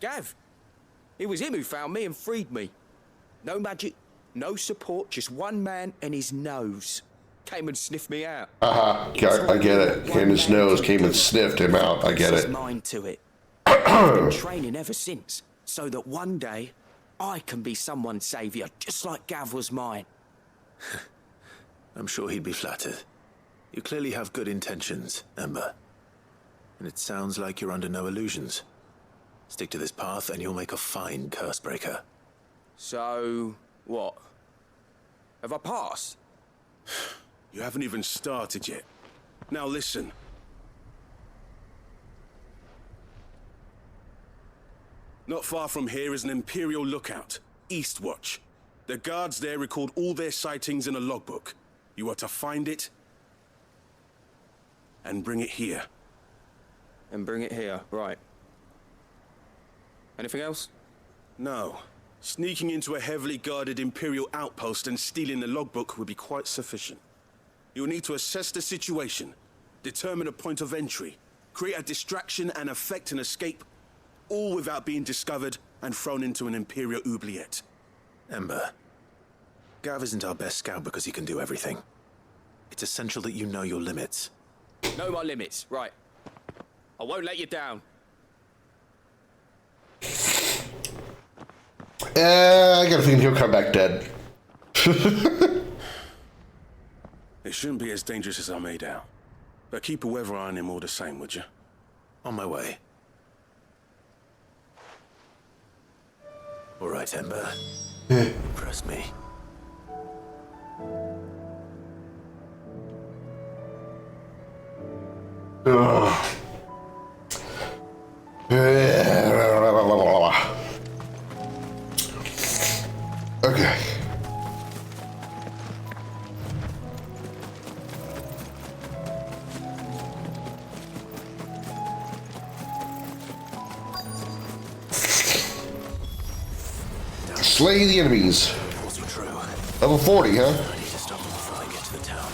Gav. It was him who found me and freed me. No magic, no support, just one man and his nose. Came and sniffed me out. I get it. Came his nose, came and sniffed him out. I get it. Mind to it. I've been training ever since, so that one day I can be someone's savior, just like Gav was mine. I'm sure he'd be flattered. You clearly have good intentions, Ember. And it sounds like you're under no illusions. Stick to this path and you'll make a fine cursebreaker. So, what? Have I passed? You haven't even started yet. Now listen. Not far from here is an Imperial lookout, Eastwatch. The guards there record all their sightings in a logbook. You are to find it and bring it here. And bring it here, right. Anything else? No. Sneaking into a heavily guarded Imperial outpost and stealing the logbook would be quite sufficient. You'll need to assess the situation, determine a point of entry, create a distraction and effect an escape, all without being discovered and thrown into an Imperial oubliette. Ember, Gav isn't our best scout because he can do everything. It's essential that you know your limits. Know my limits, right. I won't let you down. I got a feeling he'll come back dead. It shouldn't be as dangerous as I made out. But keep a weather eye on him all the same, would you? On my way. All right, Ember. Impress me. Okay. Slay the enemies. Level 40, huh? I need to stop them before they get to the town.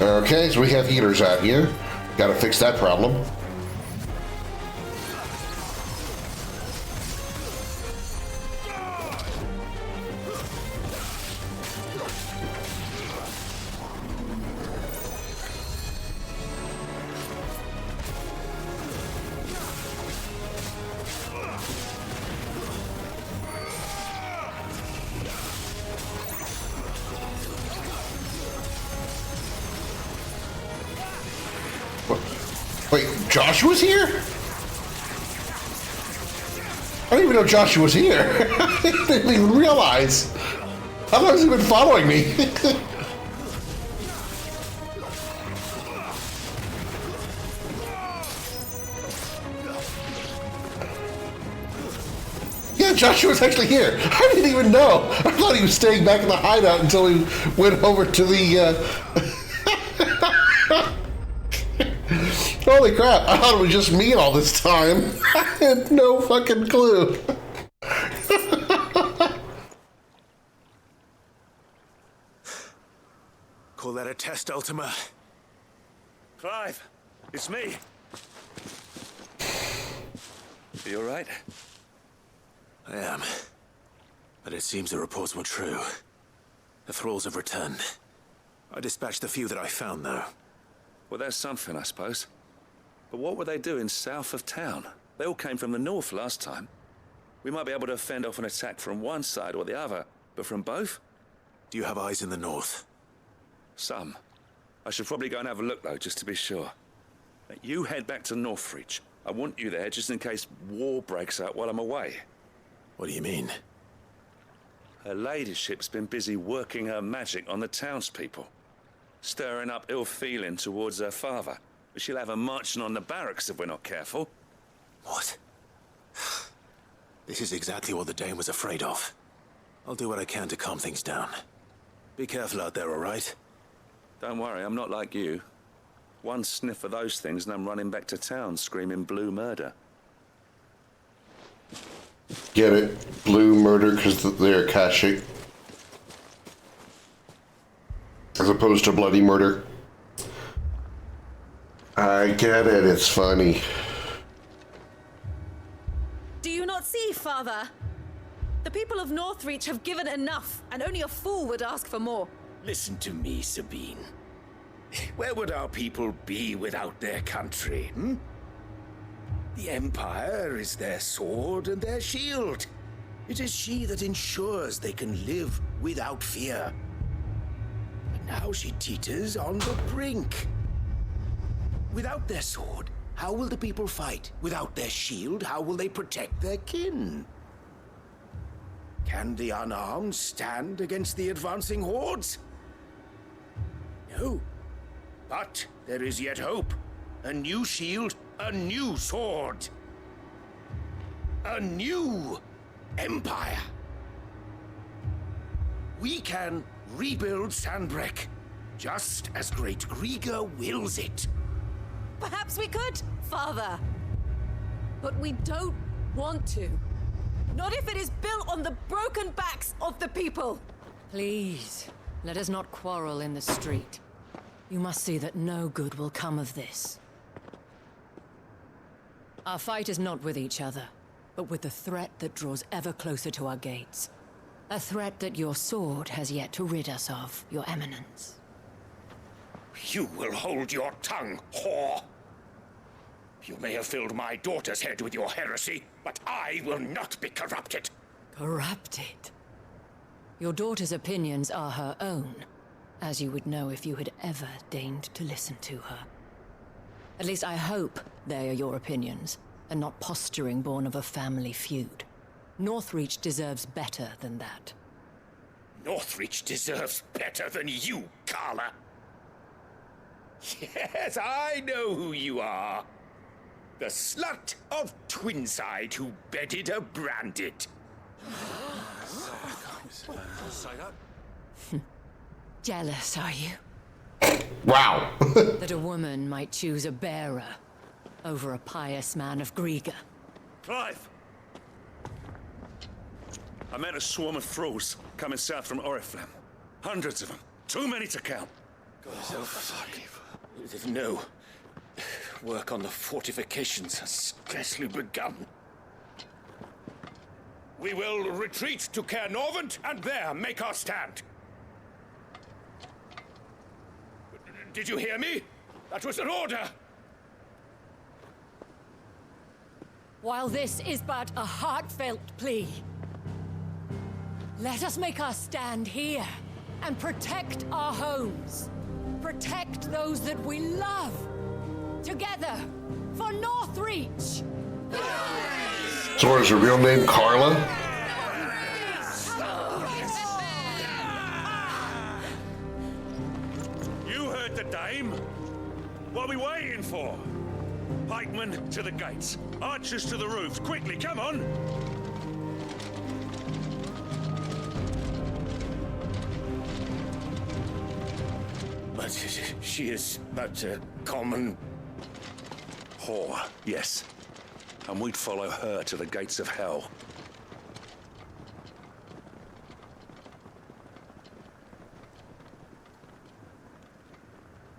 Okay, so we have healers out here. Gotta fix that problem. Wait, Joshua's here? I didn't even know Joshua was here. I didn't even realize. How long has he been following me? Yeah, Joshua's actually here. I didn't even know. I thought he was staying back in the hideout until he went over to the... Holy crap, I thought it was just me all this time. I had no fucking clue. Call that a test, Ultima? Clive, it's me. You all right? I am. But it seems the reports were true. The thralls have returned. I dispatched the few that I found, though. Well, that's something, I suppose. But what were they doing south of town? They all came from the north last time. We might be able to fend off an attack from one side or the other, but from both? Do you have eyes in the north? Some. I should probably go and have a look, though, just to be sure. You head back to Northreach. I want you there just in case war breaks out while I'm away. What do you mean? Her ladyship's been busy working her magic on the townspeople, stirring up ill feeling towards her father. She'll have her marching on the barracks if we're not careful. What? This is exactly what the Dane was afraid of. I'll do what I can to calm things down. Be careful out there, all right? Don't worry, I'm not like you. One sniff of those things and I'm running back to town screaming blue murder. Get it? Blue murder because they're Akashic. As opposed to bloody murder. I get it, it's funny. Do you not see, Father? The people of Northreach have given enough, and only a fool would ask for more. Listen to me, Sabine. Where would our people be without their country, hmm? The Empire is their sword and their shield. It is she that ensures they can live without fear. But now she teeters on the brink. Without their sword, how will the people fight? Without their shield, how will they protect their kin? Can the unarmed stand against the advancing hordes? No. But there is yet hope. A new shield, a new sword. A new empire. We can rebuild Sandbreck, just as Great Grieger wills it. Perhaps we could, Father. But we don't want to. Not if it is built on the broken backs of the people. Please, let us not quarrel in the street. You must see that no good will come of this. Our fight is not with each other, but with the threat that draws ever closer to our gates. A threat that your sword has yet to rid us of, Your Eminence. You will hold your tongue, whore! You may have filled my daughter's head with your heresy, but I will not be corrupted. Corrupted? Your daughter's opinions are her own, as you would know if you had ever deigned to listen to her. At least I hope they are your opinions, and not posturing born of a family feud. Northreach deserves better than that. Northreach deserves better than you, Carla. Yes, I know who you are. The slut of Twinside who bedded a Branded. Jealous, are you? Wow. That a woman might choose a bearer over a pious man of Griega. Clive! I met a swarm of thralls coming south from Oriflamme. Hundreds of them. Too many to count. Oh, fuck. No. Work on the fortifications has scarcely begun. We will retreat to Caer Norvent and there make our stand. Did you hear me? That was an order! While this is but a heartfelt plea, let us make our stand here and protect our homes. Protect those that we love. Together, for Northreach! So what is her real name, Carla? You heard the dame. What are we waiting for? Pikemen to the gates. Archers to the roofs. Quickly, come on! But she is but a common... whore, yes. And we'd follow her to the gates of hell.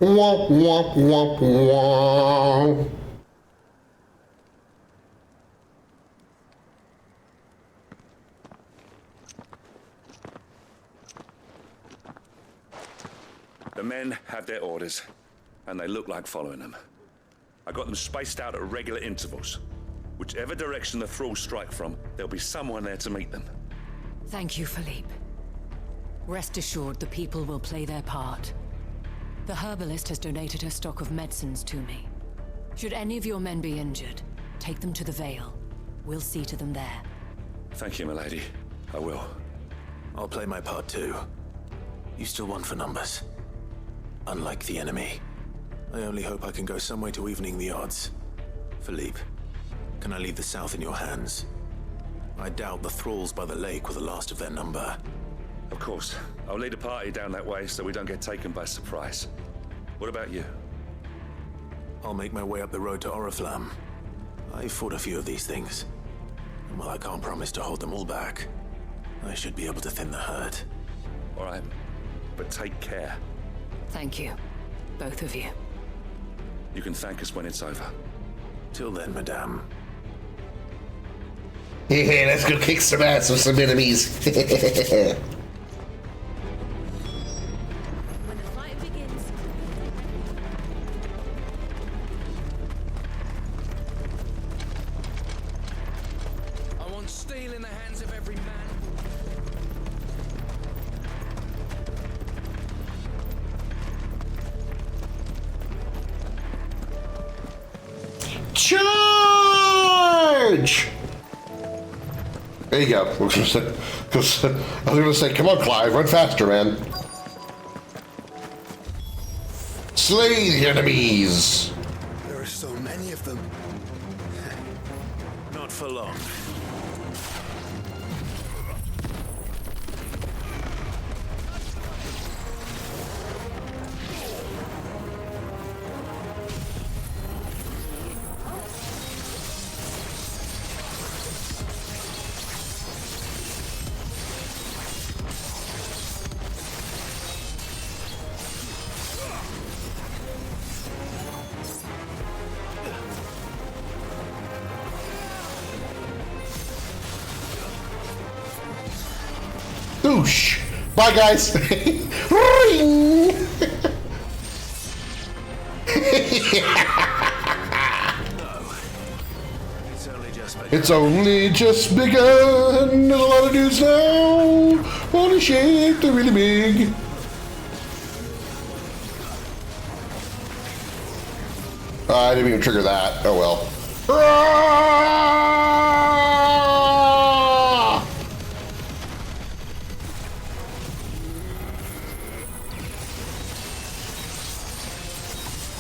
Womp, womp, womp, womp. The men have their orders, and they look like following them. I got them spaced out at regular intervals. Whichever direction the thralls strike from, there'll be someone there to meet them. Thank you, Philippe. Rest assured the people will play their part. The herbalist has donated her stock of medicines to me. Should any of your men be injured, take them to the Vale. We'll see to them there. Thank you, milady. I will. I'll play my part too. You still won for numbers. Unlike the enemy. I only hope I can go some way to evening the odds. Philippe, can I leave the south in your hands? I doubt the thralls by the lake were the last of their number. Of course. I'll lead a party down that way so we don't get taken by surprise. What about you? I'll make my way up the road to Oriflamme. I fought a few of these things. And while I can't promise to hold them all back, I should be able to thin the herd. All right. But take care. Thank you, both of you. You can thank us when it's over. Till then, madame. Hey, let's go kick some ass with some enemies. When the fight begins. I want steel in the hands of every man. Charge! There you go. Because I was going to say, come on, Clive, run faster, man. Slay the enemies! There are so many of them. Not for long. Oosh. Bye, guys. Ring. It's only just begun. There's a lot of dudes now. Holy shit, they're really big. I didn't even trigger that. Oh well.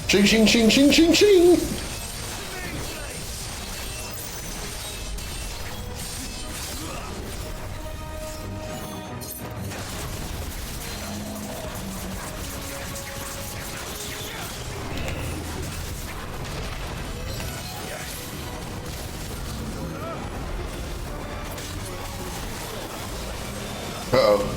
Shing, shing, shing, shing, shing, shing. Uh-oh.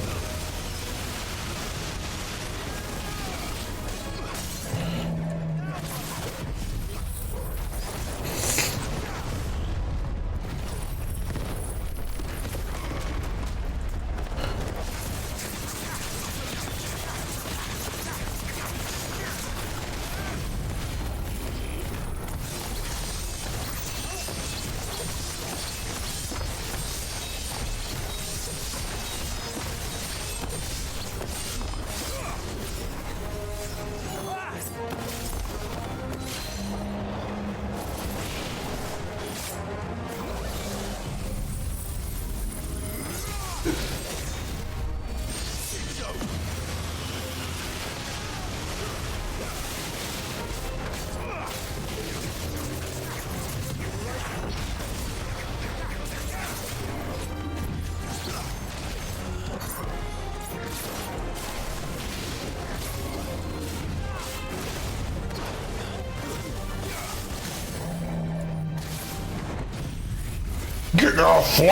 Get a flare!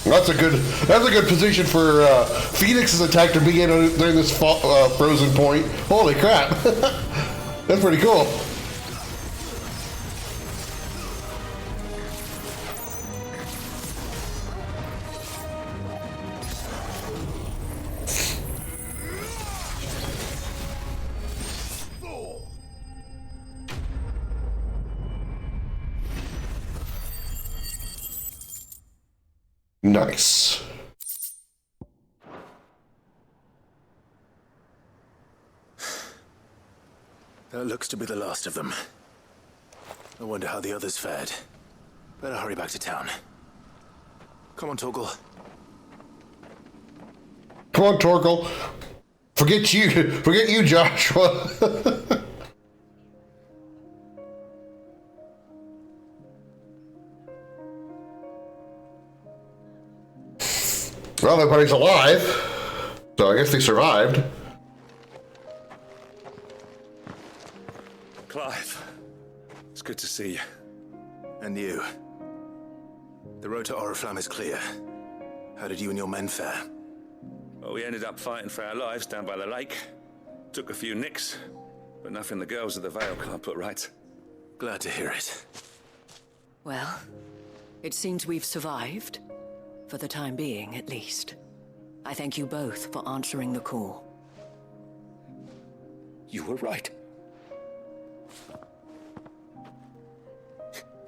That's a good position for Phoenix's attack to begin during this frozen point. Holy crap! That's pretty cool. Nice. That looks to be the last of them. I wonder how the others fared. Better hurry back to town. Come on, Torgal. Come on, Torgal. Forget you, Joshua. Well, everybody's alive, so I guess they survived. Clive, it's good to see you. And you. The road to Oriflamme is clear. How did you and your men fare? Well, we ended up fighting for our lives down by the lake. Took a few nicks, but nothing the girls of the Vale can't put right. Glad to hear it. Well, it seems we've survived. For the time being, at least. I thank you both for answering the call. You were right.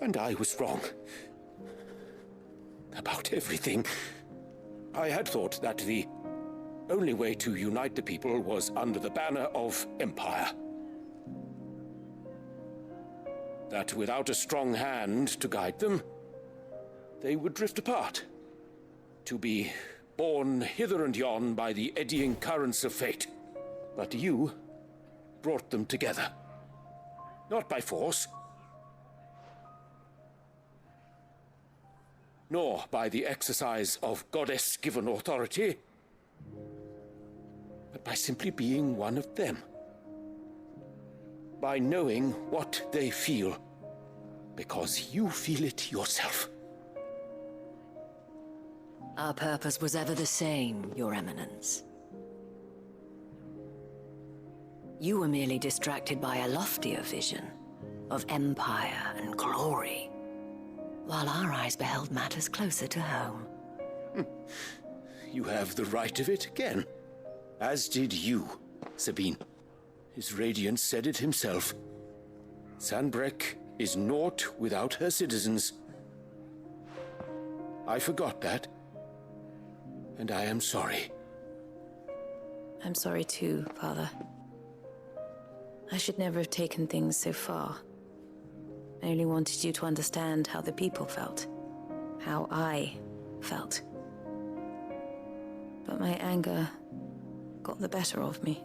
And I was wrong. About everything. I had thought that the only way to unite the people was under the banner of Empire. That without a strong hand to guide them, they would drift apart. To be borne hither and yon by the eddying currents of fate. But you brought them together. Not by force, nor by the exercise of goddess-given authority, but by simply being one of them. By knowing what they feel, because you feel it yourself. Our purpose was ever the same, Your Eminence. You were merely distracted by a loftier vision of empire and glory, while our eyes beheld matters closer to home. You have the right of it again. As did you, Sabine. His Radiance said it himself. Sanbreque is naught without her citizens. I forgot that, and I am sorry. I'm sorry too, Father. I should never have taken things so far. I only wanted you to understand how the people felt. How I felt. But my anger got the better of me.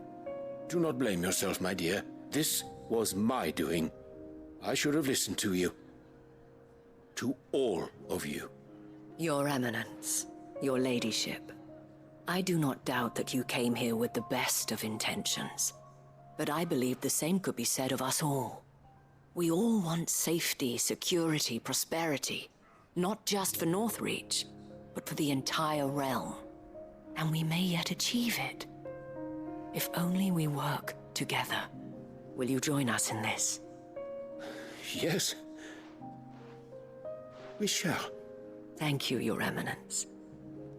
Do not blame yourself, my dear. This was my doing. I should have listened to you. To all of you. Your Eminence, your Ladyship, I do not doubt that you came here with the best of intentions. But I believe the same could be said of us all. We all want safety, security, prosperity. Not just for Northreach, but for the entire realm. And we may yet achieve it. If only we work together. Will you join us in this? Yes. We shall. Thank you, Your Eminence.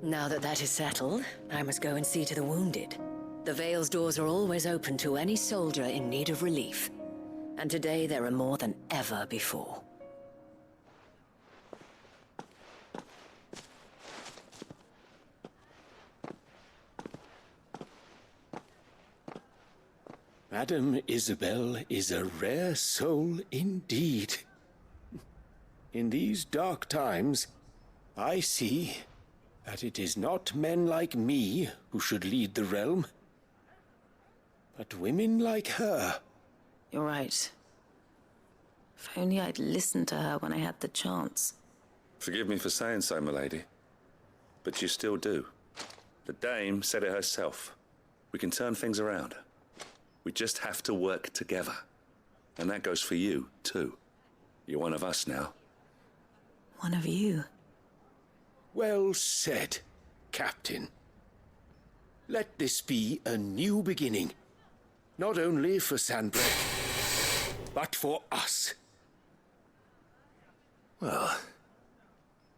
Now that that is settled, I must go and see to the wounded. The Vale's doors are always open to any soldier in need of relief. And today there are more than ever before. Madame Isabel is a rare soul indeed. In these dark times, I see that it is not men like me who should lead the realm, but women like her. You're right. If only I'd listened to her when I had the chance. Forgive me for saying so, milady, but you still do. The Dame said it herself. We can turn things around. We just have to work together. And that goes for you, too. You're one of us now. One of you? Well said, Captain. Let this be a new beginning. Not only for Sanbreque, but for us. Well,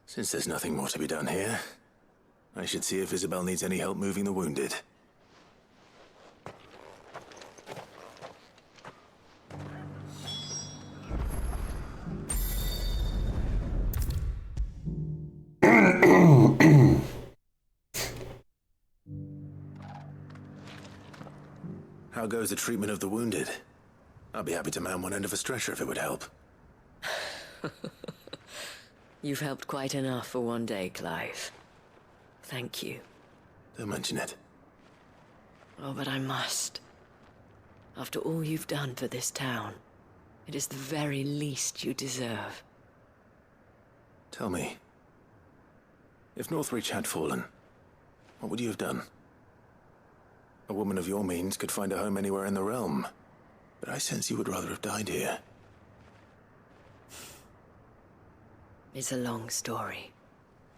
since there's nothing more to be done here, I should see if Isabel needs any help moving the wounded. How goes the treatment of the wounded? I'd be happy to man one end of a stretcher if it would help. You've helped quite enough for one day, Clive. Thank you. Don't mention it. Oh, but I must. After all you've done for this town, it is the very least you deserve. Tell me, if Northreach had fallen, what would you have done? A woman of your means could find a home anywhere in the realm, but I sense you would rather have died here. It's a long story.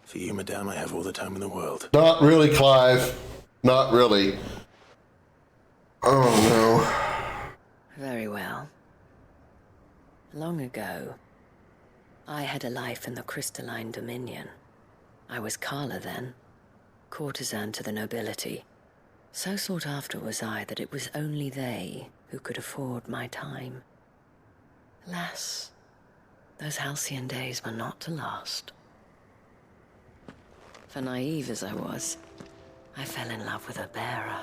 For you, madame, I have all the time in the world. Not really, Clive. Not really. Oh, no. Very well. Long ago, I had a life in the Crystalline Dominion. I was Carla then, courtesan to the nobility. So sought after was I that it was only they who could afford my time. Alas, those halcyon days were not to last. For naive as I was, I fell in love with a bearer.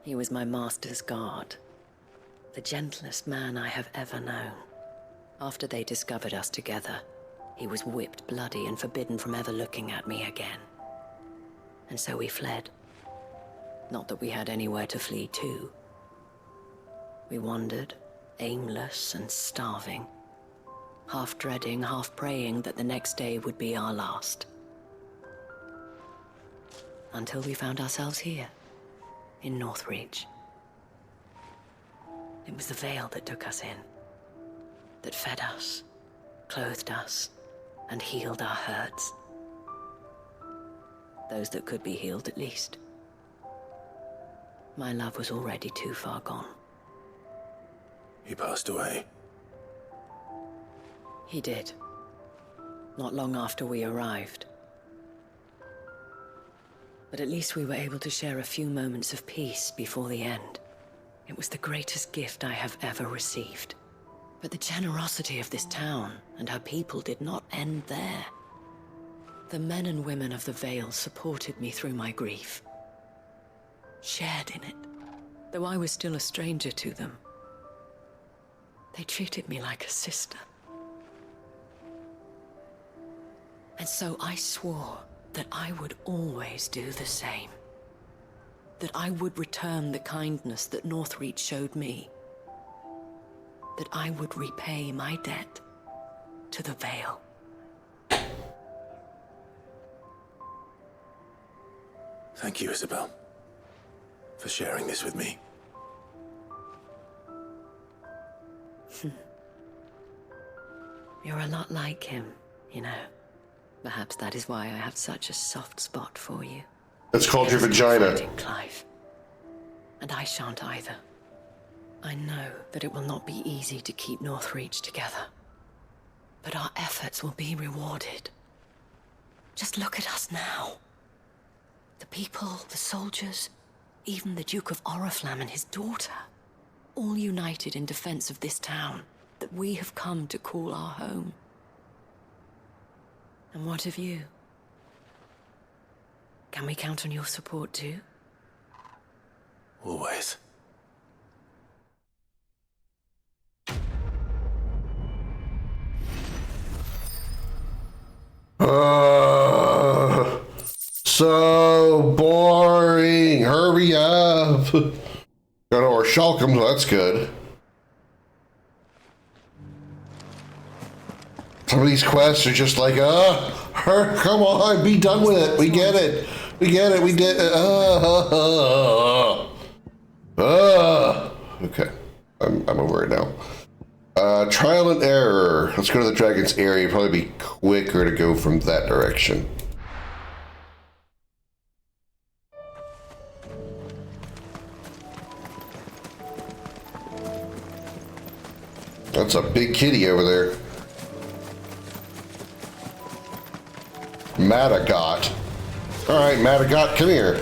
He was my master's guard, the gentlest man I have ever known. After they discovered us together, he was whipped bloody and forbidden from ever looking at me again. And so we fled. Not that we had anywhere to flee to. We wandered, aimless and starving, half dreading, half praying that the next day would be our last. Until we found ourselves here, in Northreach. It was the Vale that took us in, that fed us, clothed us, and healed our hurts. Those that could be healed, at least. my love was already too far gone. He passed away. He did. Not long after we arrived. But at least we were able to share a few moments of peace before the end. It was the greatest gift I have ever received. But the generosity of this town and her people did not end there. The men and women of the Vale supported me through my grief. Shared in it, though I was still a stranger to them. They treated me like a sister. And so I swore that I would always do the same. That I would return the kindness that Northreach showed me. That I would repay my debt to the Vale. Thank you, Isabel, for sharing this with me. You're a lot like him, you know. Perhaps that is why I have such a soft spot for you. It's called your vagina. Clive. And I shan't either. I know that it will not be easy to keep Northreach together. But our efforts will be rewarded. Just look at us now. The people, the soldiers, even the Duke of Oriflamme and his daughter, all united in defense of this town that we have come to call our home. And what of you? Can we count on your support too? Always. So boring. Hurry up. Got our Shulkums, that's good. Some of these quests are just like, come on, be done with it. We get it. We get it. We did it. Okay. I'm over it now. Trial and error. Let's go to the dragon's area. Probably be quicker to go from that direction. That's a big kitty over there. Madagot. All right, Madagot, come here.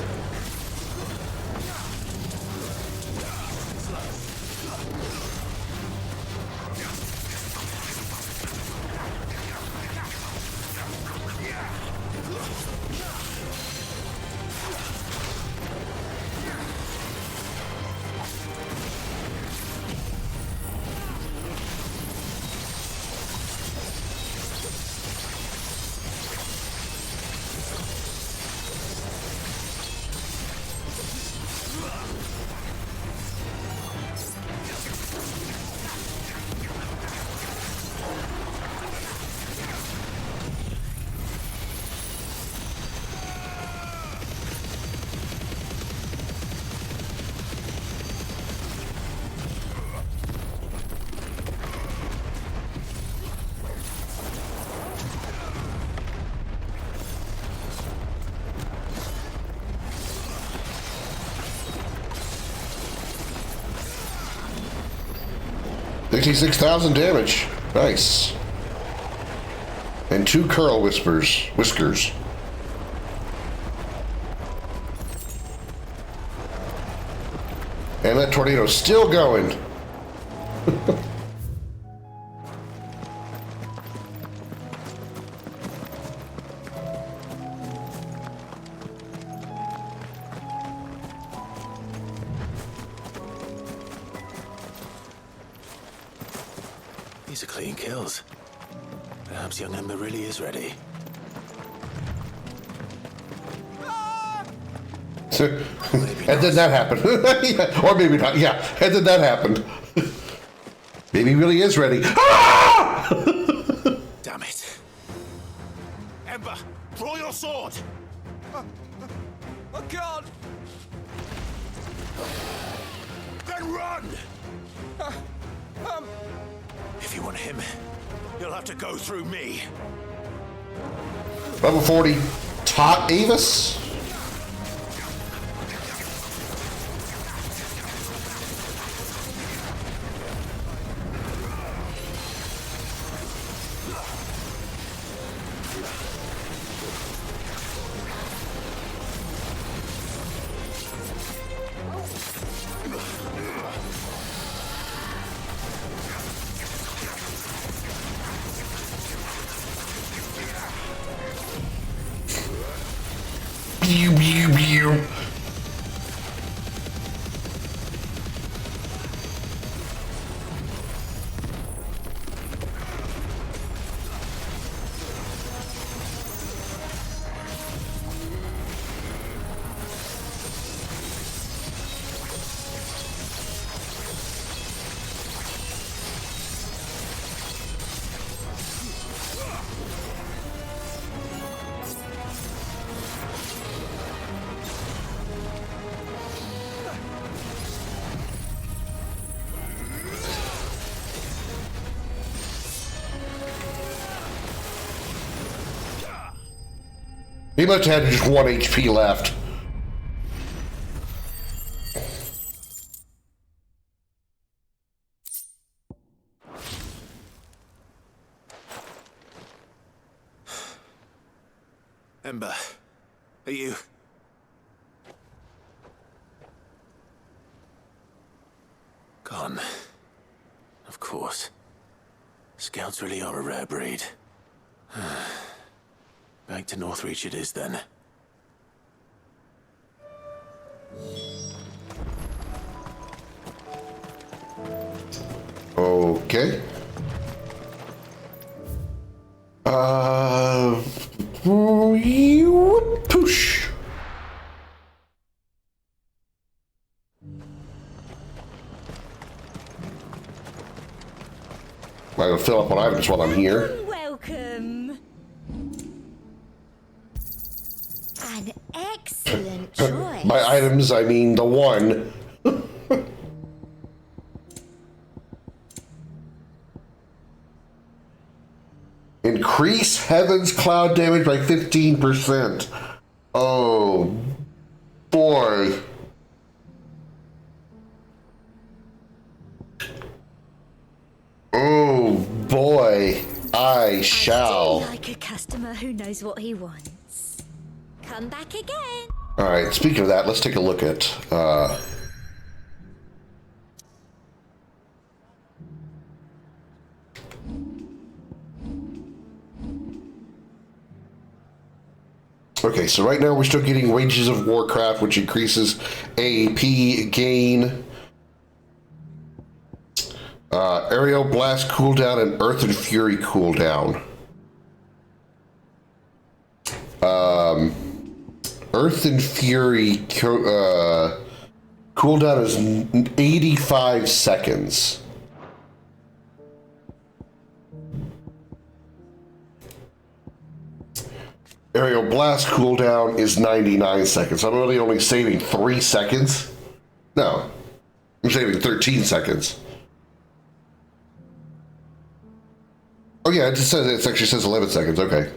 $66,000 damage. Nice. And 2 curl whiskers. And that tornado's still going. These are clean kills. Perhaps young Ember really is ready. And then that happened. Yeah, or maybe not. Yeah, and then that happened. Maybe he really is ready. Ah! Damn it. Ember, draw your sword! I can't! Then run! If you want him, you'll have to go through me. Level 40. Tot Avis. Pew, pew, pew. He must have had just 1 HP left. Ember, are you... Gone. Of course. Scouts really are a rare breed. Back to Northreach it is then. Okay. Push. I'm gonna fill up on items while I'm here. Welcome. An excellent choice. By items, I mean the one. Increase Heaven's Cloud damage by 15%. Oh, boy. Oh, boy. I shall. Like a customer who knows what he wants. Come back again. All right, speaking of that, let's take a look at... Okay, so right now we're still getting Wages of Warcraft, which increases AP gain, Aerial Blast cooldown, and Earth and Fury cooldown. Earth and Fury cooldown is 85 seconds. Aerial Blast cooldown is 99 seconds. I'm really only saving 3 seconds. No, I'm saving 13 seconds. Oh yeah, it just says, it actually says 11 seconds. Okay.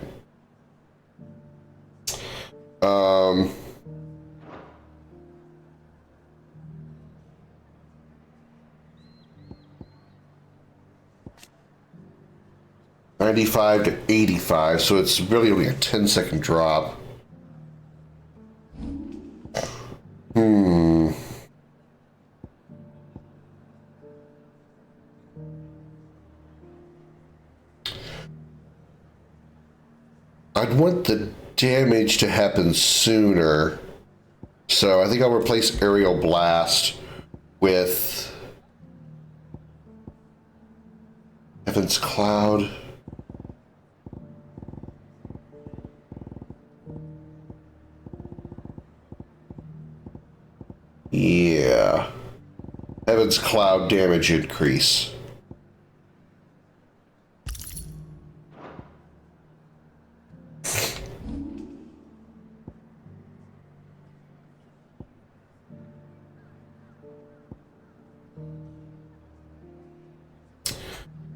95 to 85, so it's really only a 10-second drop. I'd want the damage to happen sooner, so I think I'll replace Aerial Blast with Heaven's Cloud. Yeah. Heaven's Cloud damage increase.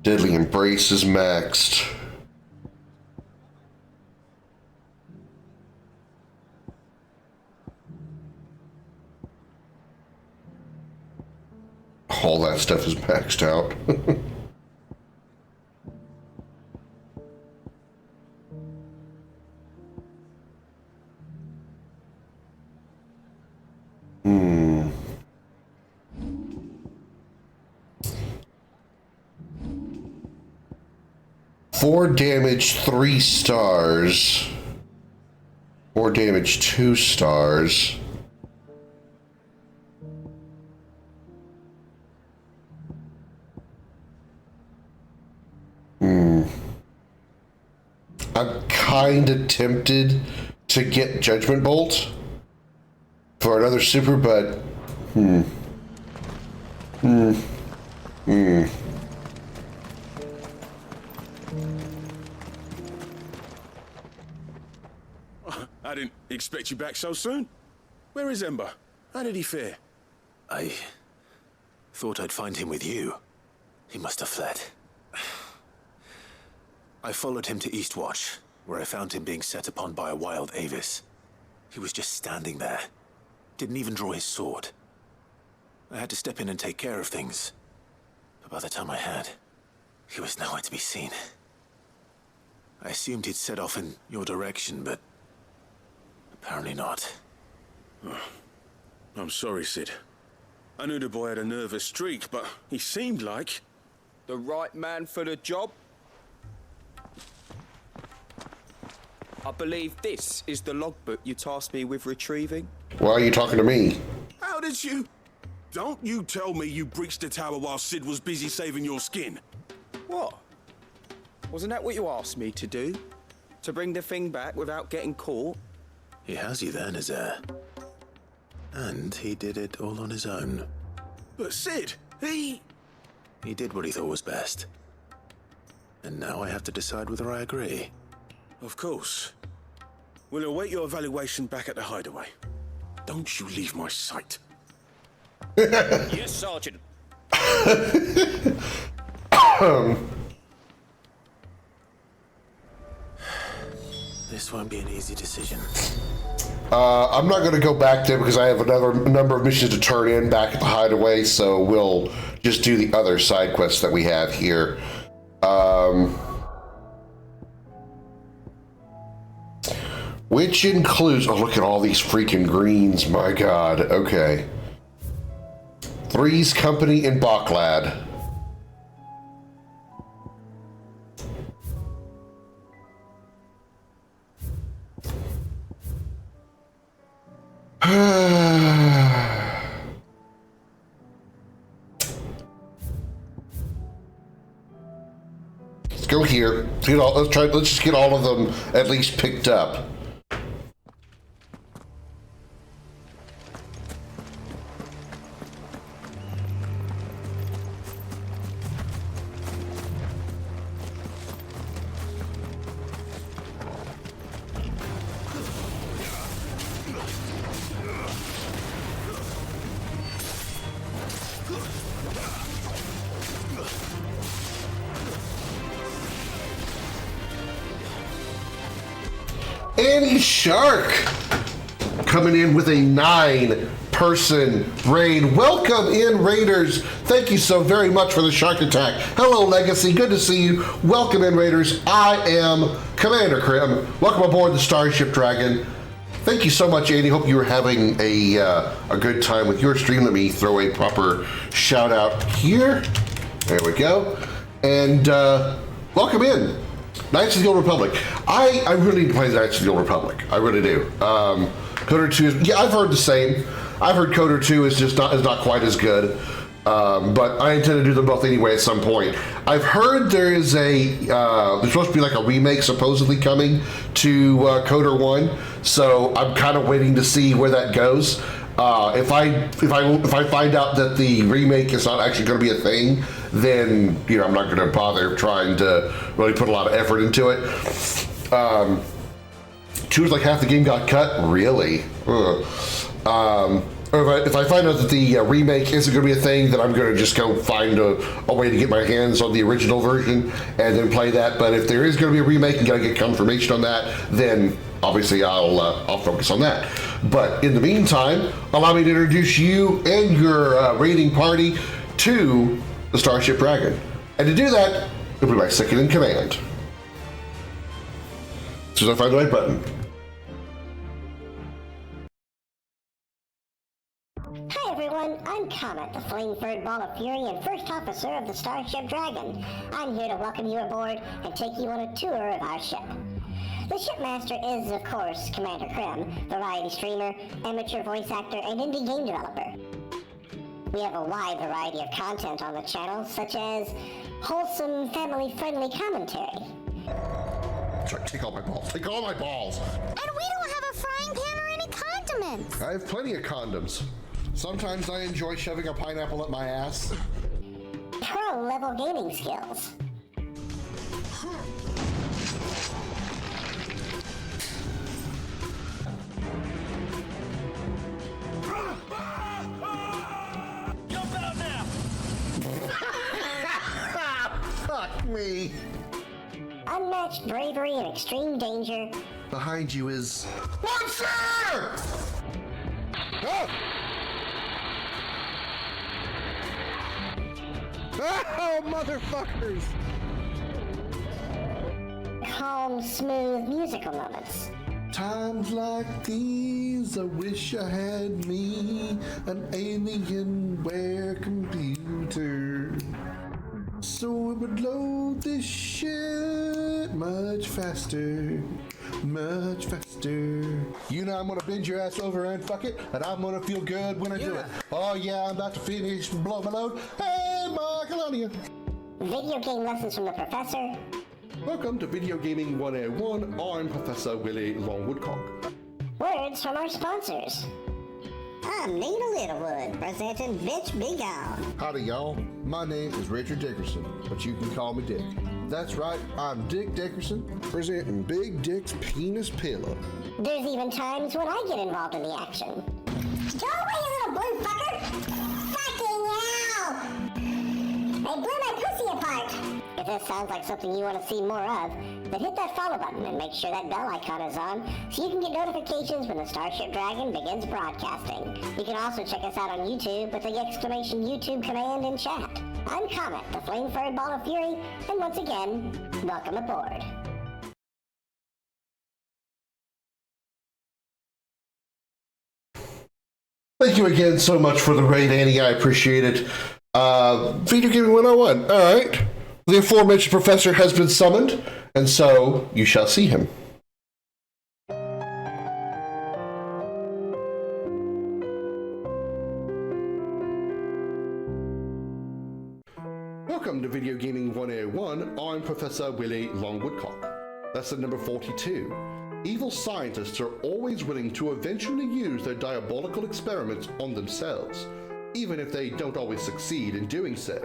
Deadly Embrace is maxed. All that stuff is maxed out. Hmm. Four damage, 3 stars. More damage, 2 stars. I'm kind of tempted to get Judgment Bolt for another super, but I didn't expect you back so soon. Where is Ember? How did he fare? I thought I'd find him with you. He must have fled. I followed him to Eastwatch, where I found him being set upon by a wild Avis. He was just standing there. Didn't even draw his sword. I had to step in and take care of things. But by the time I had, he was nowhere to be seen. I assumed he'd set off in your direction, but apparently not. I'm sorry, Sid. I knew the boy had a nervous streak, but he seemed like... The right man for the job? I believe this is the logbook you tasked me with retrieving. Why are you talking to me? How did you... Don't you tell me you breached the tower while Sid was busy saving your skin. What? Wasn't that what you asked me to do? To bring the thing back without getting caught? He has you there, Nazaire. And he did it all on his own. But Sid, he did what he thought was best. And now I have to decide whether I agree. Of course. We'll await your evaluation back at the hideaway. Don't you leave my sight. Yes, Sergeant. This won't be an easy decision. I'm not going to go back there because I have another number of missions to turn in back at the hideaway, so we'll just do the other side quests that we have here. Which includes, oh, look at all these freaking greens, my god. Okay. Three's Company in Baklad. Let's go here. Let's just get all of them at least picked up. Annie Shark coming in with a 9-person raid. Welcome in, Raiders. Thank you so very much for the shark attack. Hello, Legacy. Good to see you. Welcome in, Raiders. I am Commander Krim. Welcome aboard the Starship Dragon. Thank you so much, Annie. Hope you were having a good time with your stream. Let me throw a proper shout out here. There we go. And welcome in. Knights of the Old Republic. I really need to play Knights of the Old Republic. I really do. Coder 2 is, yeah, I've heard the same. I've heard Coder 2 is just not quite as good. But I intend to do them both anyway at some point. I've heard there is there's supposed to be like a remake supposedly coming to Coder 1. So I'm kind of waiting to see where that goes. If I find out that the remake is not actually going to be a thing, then I'm not going to bother trying to really put a lot of effort into it. 2 is like half the game got cut. Really? Or if I find out that the remake isn't going to be a thing, then I'm going to just go find a way to get my hands on the original version and then play that. But if there is going to be a remake and got to get confirmation on that, then obviously I'll focus on that. But in the meantime, allow me to introduce you and your raiding party to the Starship Dragon. And to do that, it'll be my second in command. As soon as I find the right button. Hi everyone, I'm Comet, the Flame-Furred Ball of Fury and first officer of the Starship Dragon. I'm here to welcome you aboard and take you on a tour of our ship. The shipmaster is, of course, Commander Krim, variety streamer, amateur voice actor, and indie game developer. We have a wide variety of content on the channel, such as wholesome, family-friendly commentary. Sorry, take all my balls. Take all my balls! And we don't have a frying pan or any condiments! I have plenty of condoms. Sometimes I enjoy shoving a pineapple up my ass. Pro-level gaming skills. Fuck me! Unmatched bravery and extreme danger. Behind you is... Monster! Oh! Oh, motherfuckers! Calm, smooth musical moments. Times like these, I wish I had me an Alienware computer. So it would load this shit much faster, much faster. You know I'm gonna bend your ass over and fuck it, and I'm gonna feel good when I do it. Oh yeah, I'm about to finish and blow my load. Hey, Michelonia! Video game lessons from the professor. Welcome to Video Gaming 101. I'm Professor Willie Longwoodcock. Words from our sponsors. I'm Nina Littlewood, presenting Bitch Be Gone. Howdy, y'all. My name is Richard Dickerson, but you can call me Dick. That's right, I'm Dick Dickerson, presenting Big Dick's Penis Pillow. There's even times when I get involved in the action. Go away, you little blue fucker! Fucking hell! They blew my pussy apart! If this sounds like something you want to see more of, then hit that follow button and make sure that bell icon is on so you can get notifications when the Starship Dragon begins broadcasting. You can also check us out on YouTube with the exclamation YouTube command in chat. I'm Comet, the flame-furred ball of fury, and once again, welcome aboard. Thank you again so much for the raid, Annie. I appreciate it. Video Gaming 101. All right. The aforementioned professor has been summoned, and so you shall see him. Welcome to Video Gaming 101. I'm Professor Willie Longwoodcock. Lesson number 42. Evil scientists are always willing to eventually use their diabolical experiments on themselves, even if they don't always succeed in doing so.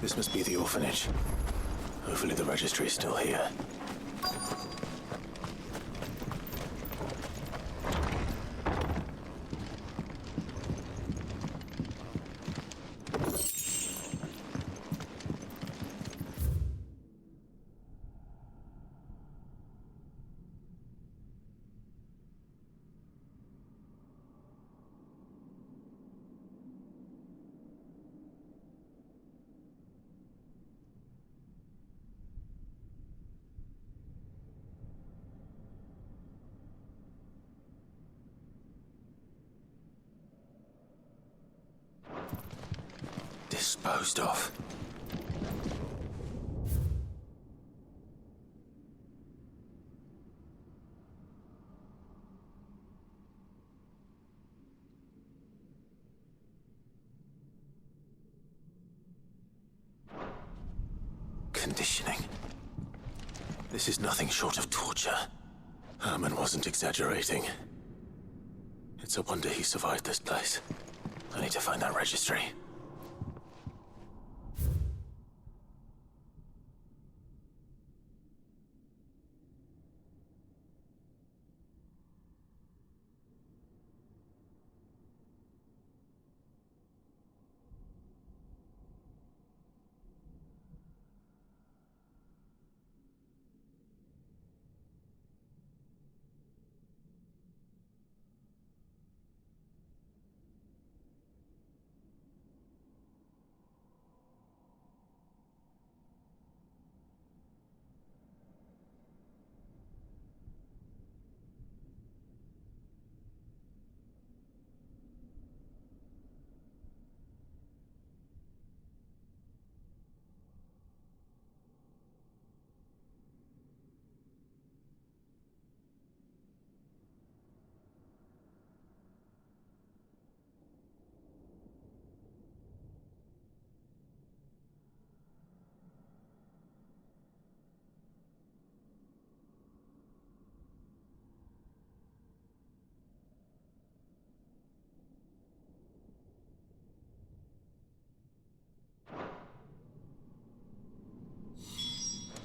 This must be the orphanage. Hopefully the registry is still here. Disposed of. Conditioning. This is nothing short of torture. Herman wasn't exaggerating. It's a wonder he survived this place. I need to find that registry.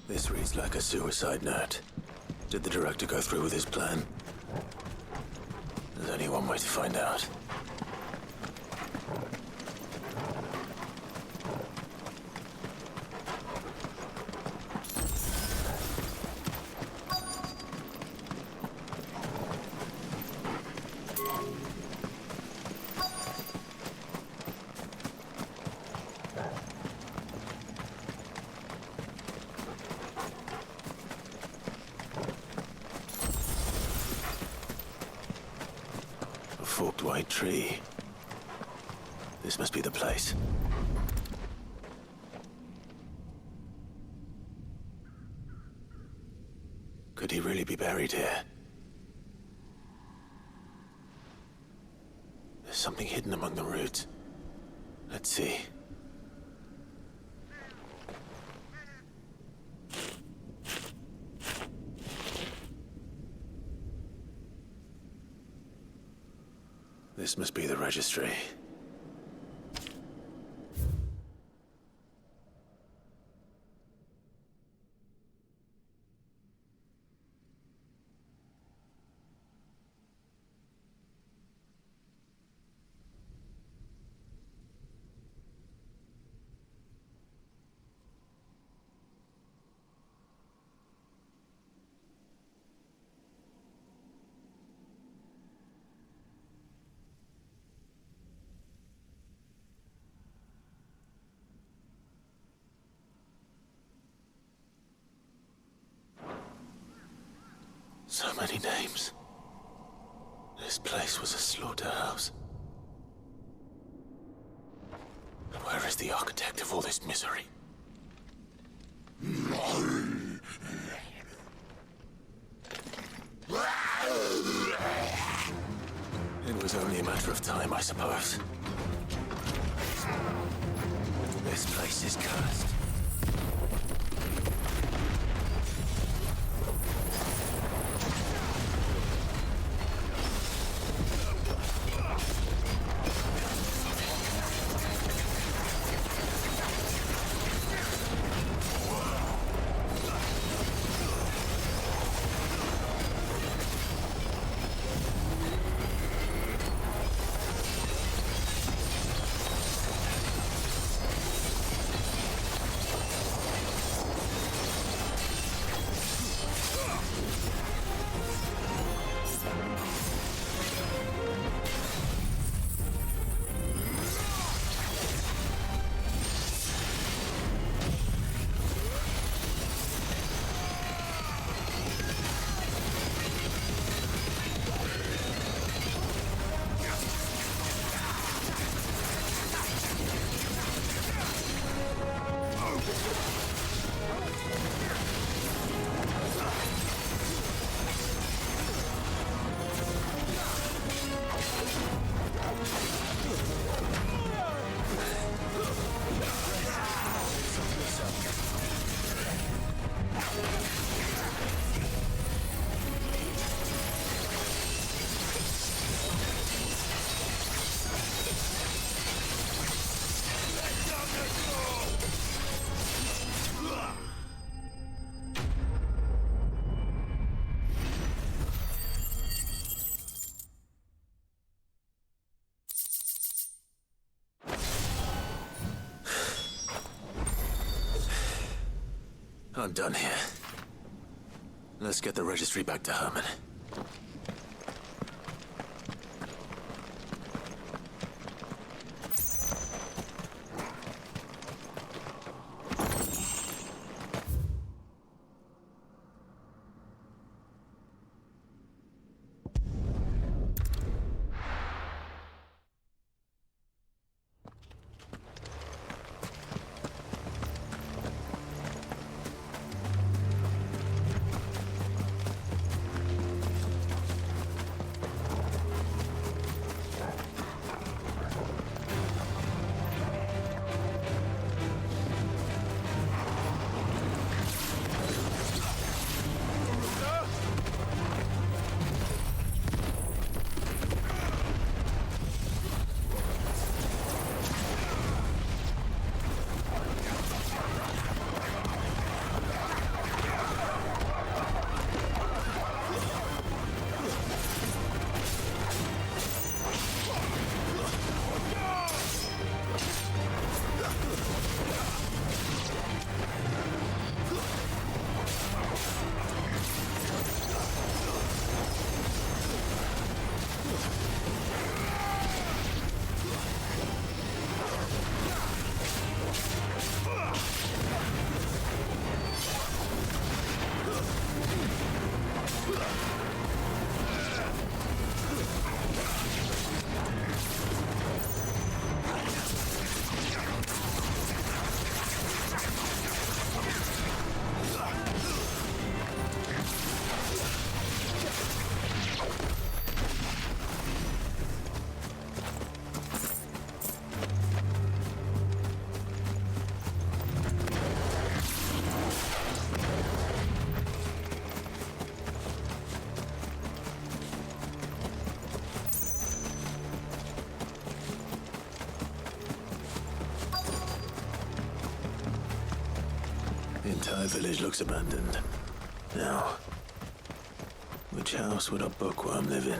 This reads like a suicide note. Did the director go through with his plan? There's only one way to find out. Forked white tree. This must be the place. Could he really be buried here? There's something hidden among the roots. Let's see. This must be the registry. So many names. This place was a slaughterhouse. And where is the architect of all this misery? It was only a matter of time, I suppose. This place is cursed. I'm done here. Let's get the registry back to Herman. The entire village looks abandoned. Now, which house would a bookworm live in?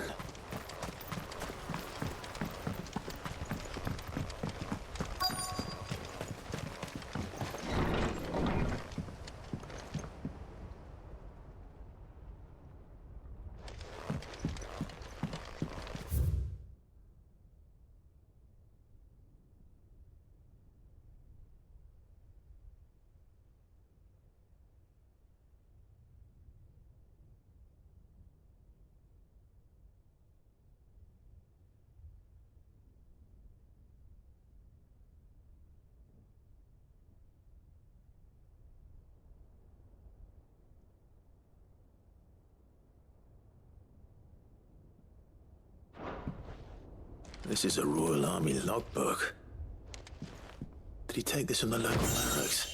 This is a Royal Army logbook. Did he take this from the local barracks?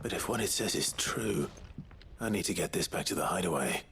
But if what it says is true, I need to get this back to the hideaway.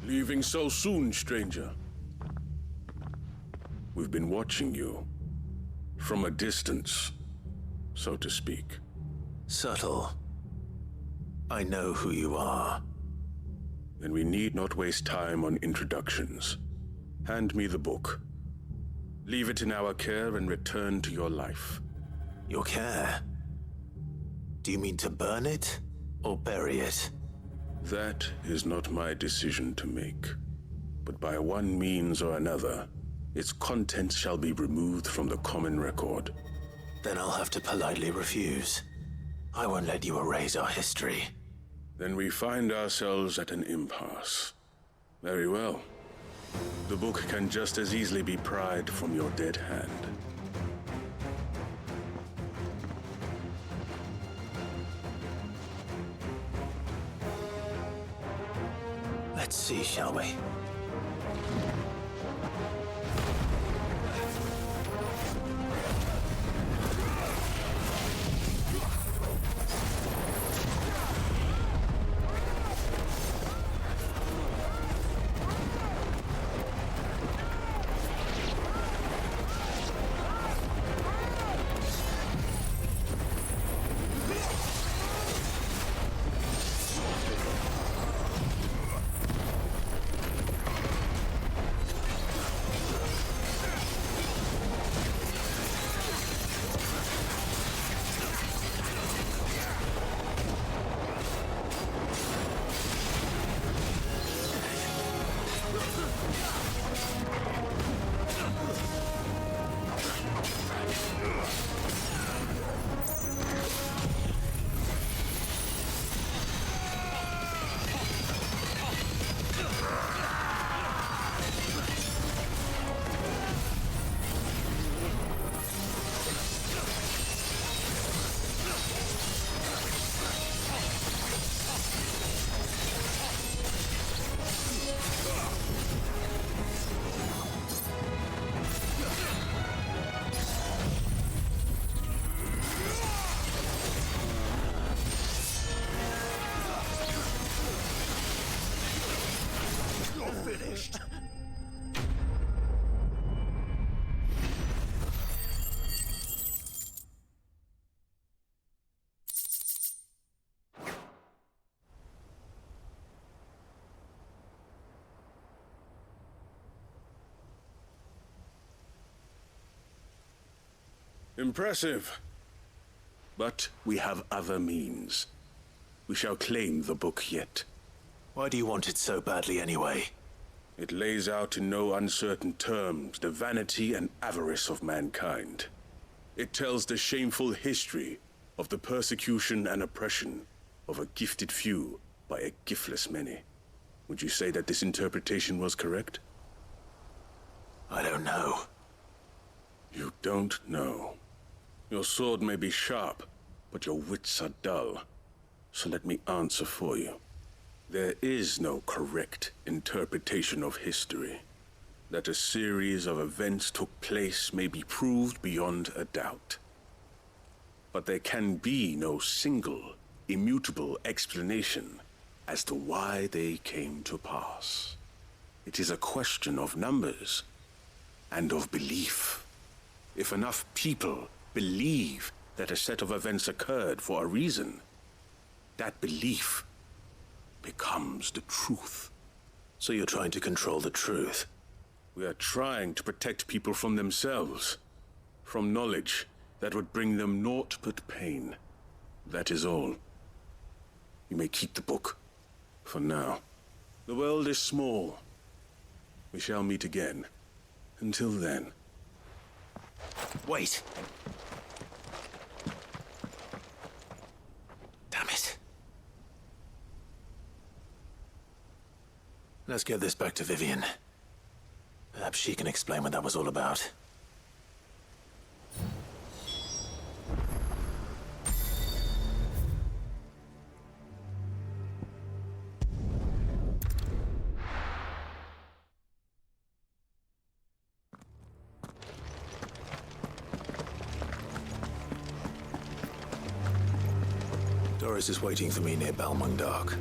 Leaving so soon, stranger? We've been watching you. From a distance, so to speak. Subtle. I know who you are. Then we need not waste time on introductions. Hand me the book. Leave it in our care and return to your life. Your care? Do you mean to burn it or bury it? That is not my decision to make. But by one means or another, its contents shall be removed from the common record. Then I'll have to politely refuse. I won't let you erase our history. Then we find ourselves at an impasse. Very well. The book can just as easily be pried from your dead hand. Let's see, shall we? Impressive. But we have other means. We shall claim the book yet. Why do you want it so badly anyway? It lays out in no uncertain terms the vanity and avarice of mankind. It tells the shameful history of the persecution and oppression of a gifted few by a giftless many. Would you say that this interpretation was correct? I don't know. You don't know. Your sword may be sharp, but your wits are dull. So let me answer for you. There is no correct interpretation of history. That a series of events took place may be proved beyond a doubt. But there can be no single, immutable explanation as to why they came to pass. It is a question of numbers and of belief. If enough people believe that a set of events occurred for a reason, that belief becomes the truth. So you're trying to control the truth? We are trying to protect people from themselves, from knowledge that would bring them naught but pain. That is all. You may keep the book, for now. The world is small. We shall meet again. Until then. Wait! Damn it. Let's get this back to Vivian. Perhaps she can explain what that was all about. Doris is waiting for me near Balmung Dock.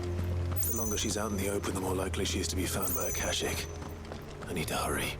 The longer she's out in the open, the more likely she is to be found by a Kashik. I need to hurry.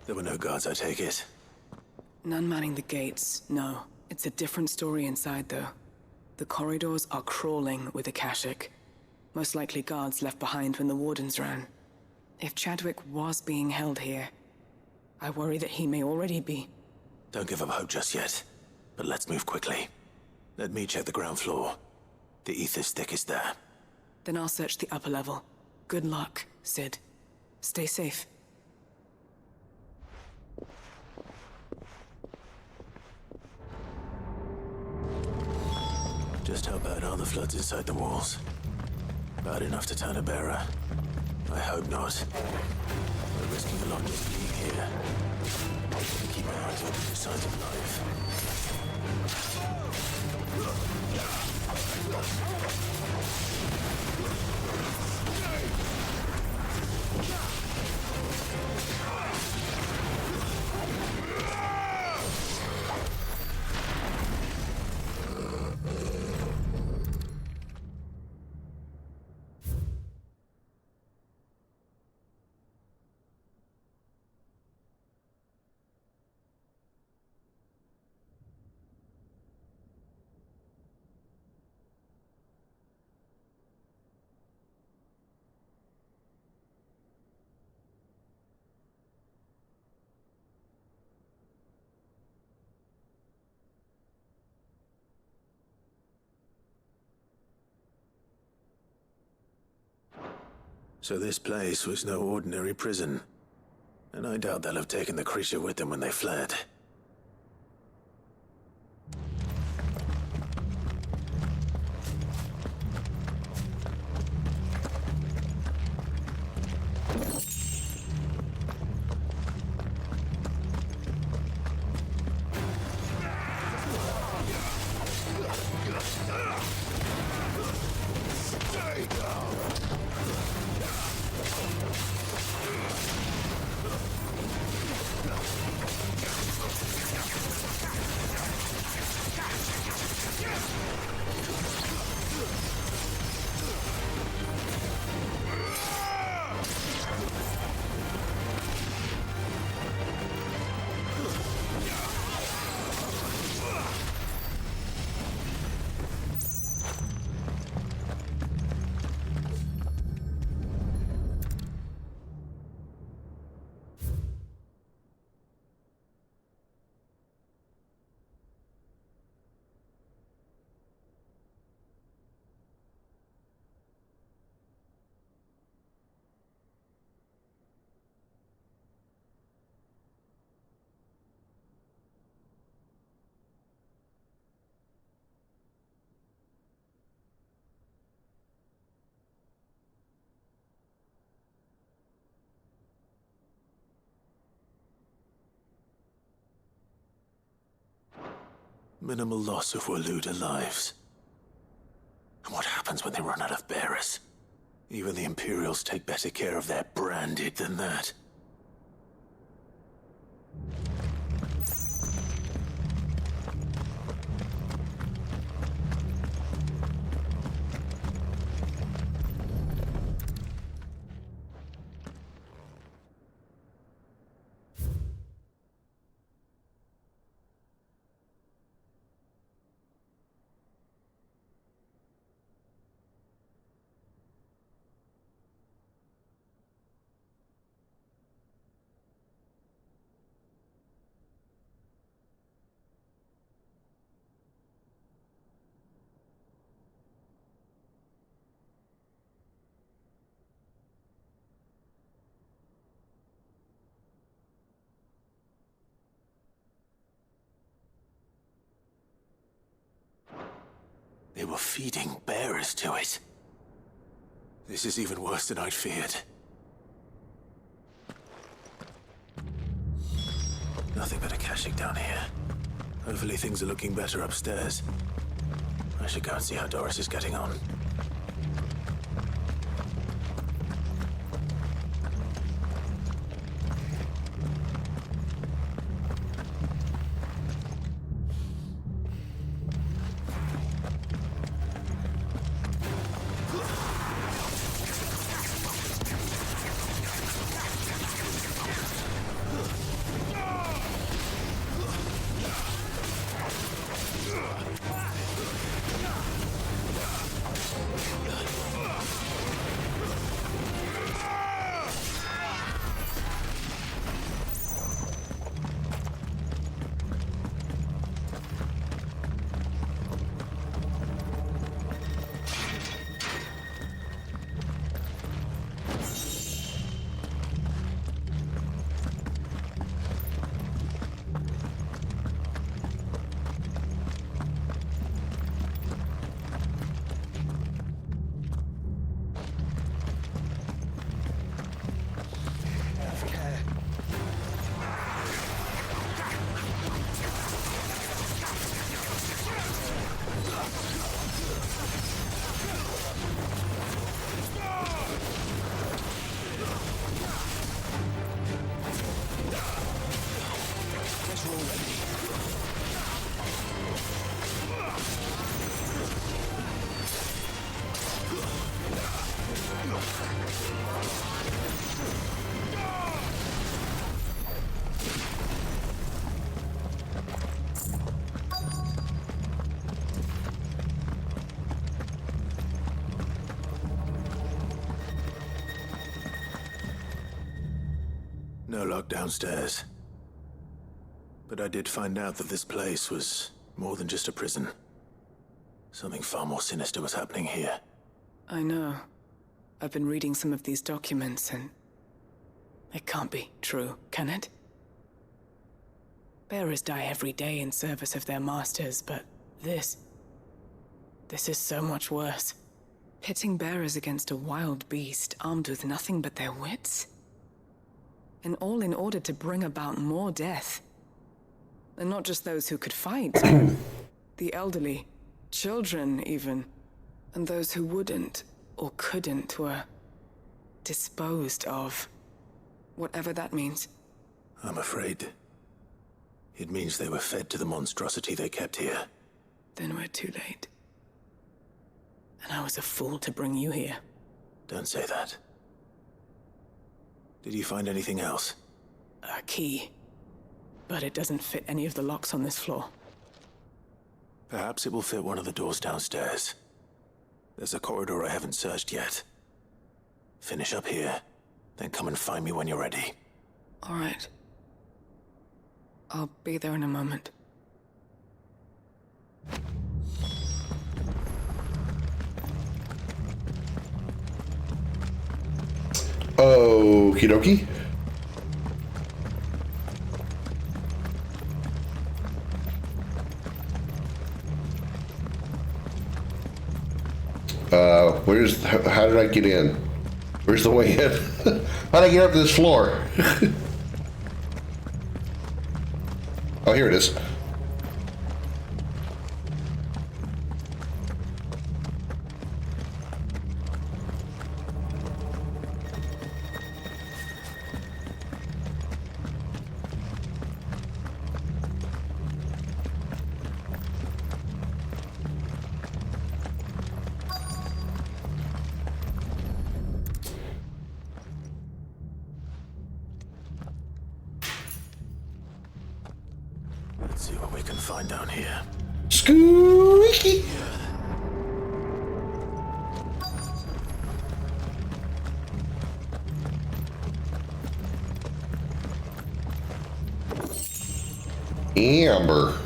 There were no guards, I take it? None manning the gates, no. It's a different story inside, though. The corridors are crawling with Akashic. Most likely guards left behind when the wardens ran. If Chadwick was being held here, I worry that he may already be. Don't give up hope just yet, but let's move quickly. Let me check the ground floor. The ether stick is there. Then I'll search the upper level. Good luck, Sid. Stay safe. Just how bad are the floods inside the walls? Bad enough to turn a bearer? I hope not. We're risking a lot just being here. Keep my eyes open for signs of life. So this place was no ordinary prison. And I doubt they'll have taken the creature with them when they fled. Minimal loss of Waluda lives. And what happens when they run out of bearers? Even the Imperials take better care of their branded than that. They were feeding bearers to it. This is even worse than I'd feared. Nothing but a caching down here. Hopefully things are looking better upstairs. I should go and see how Doris is getting on. No lock downstairs. But I did find out that this place was more than just a prison. Something far more sinister was happening here. I know. I've been reading some of these documents and... it can't be true, can it? Bearers die every day in service of their masters, but this is so much worse. Pitting bearers against a wild beast armed with nothing but their wits? And all in order to bring about more death. And not just those who could fight, but the elderly, children even, and those who wouldn't or couldn't were disposed of. Whatever that means. I'm afraid it means they were fed to the monstrosity they kept here. Then we're too late. And I was a fool to bring you here. Don't say that. Did you find anything else? A key. But it doesn't fit any of the locks on this floor. Perhaps it will fit one of the doors downstairs. There's a corridor I haven't searched yet. Finish up here, then come and find me when you're ready. All right. I'll be there in a moment. Okie dokie. How did I get in? Where's the way in? How did I get up to this floor? Oh, here it is. Let's see what we can find down here. Squeaky! Amber.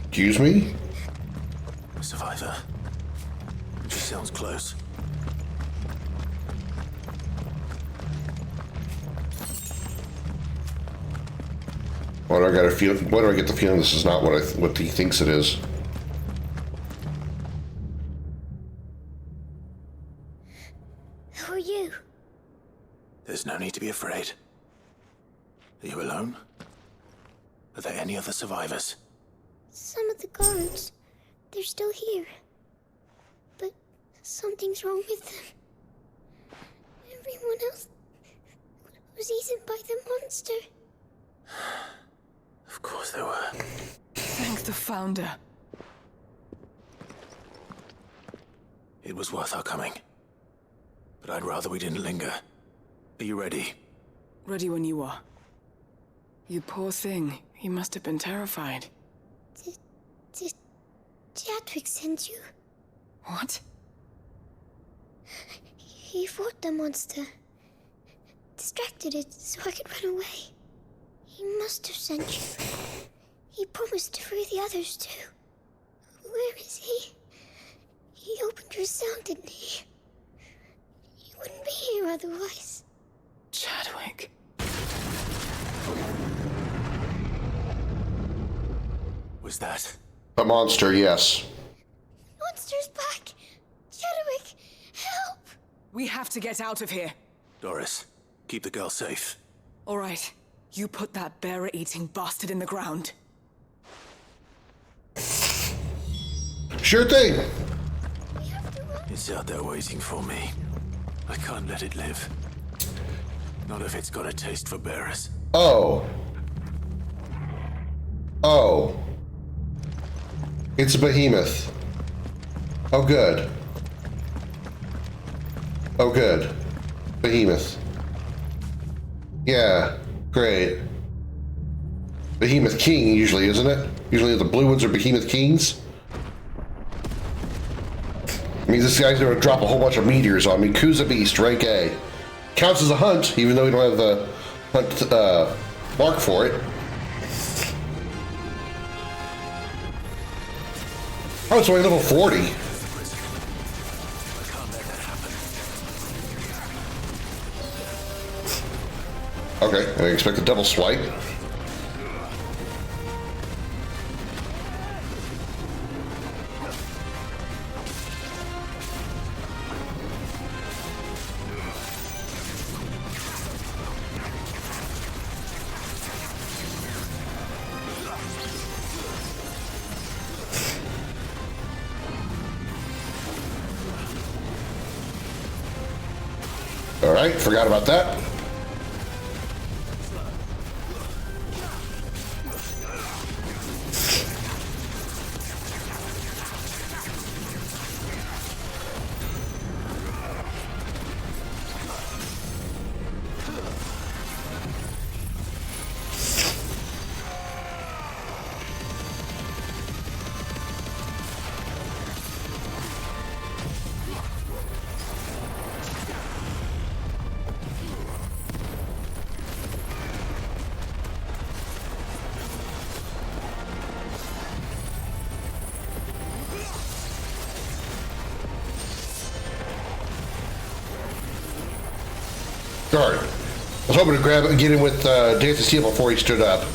Excuse me? A survivor. She sounds close. Why do I got a feel? Why do I get the feeling this is not what he thinks it is? Who are you? There's no need to be afraid. Are you alone? Are there any other survivors? Some of the guards. They're still here. But something's wrong with them. Everyone else was eaten by the monster. Of course there were. Thank the Founder. It was worth our coming. But I'd rather we didn't linger. Are you ready? Ready when you are. You poor thing. He must have been terrified. Did Chadwick send you? What? He fought the monster. Distracted it so I could run away. He must have sent you. He promised to free the others too. Where is he? He opened your cell, didn't he? He wouldn't be here otherwise. Chadwick. Was that? A monster, yes. Monster's back! Chadwick, help! We have to get out of here. Doris, keep the girl safe. All right. You put that bearer-eating bastard in the ground. Sure thing. It's out there waiting for me. I can't let it live. Not if it's got a taste for bearers. Oh. Oh. It's a behemoth. Oh, good. Oh, good. Behemoth. Yeah, great. Behemoth King, usually, isn't it? Usually the blue ones are Behemoth Kings. Means this guy's gonna drop a whole bunch of meteors on me. Kuza Beast, rank A. Counts as a hunt, even though we don't have the hunt mark for it. Oh, it's only level 40. Okay, I expect a double swipe. All right, forgot about that. Darn. I was hoping to grab it and get in with Dance of Steel before he stood up.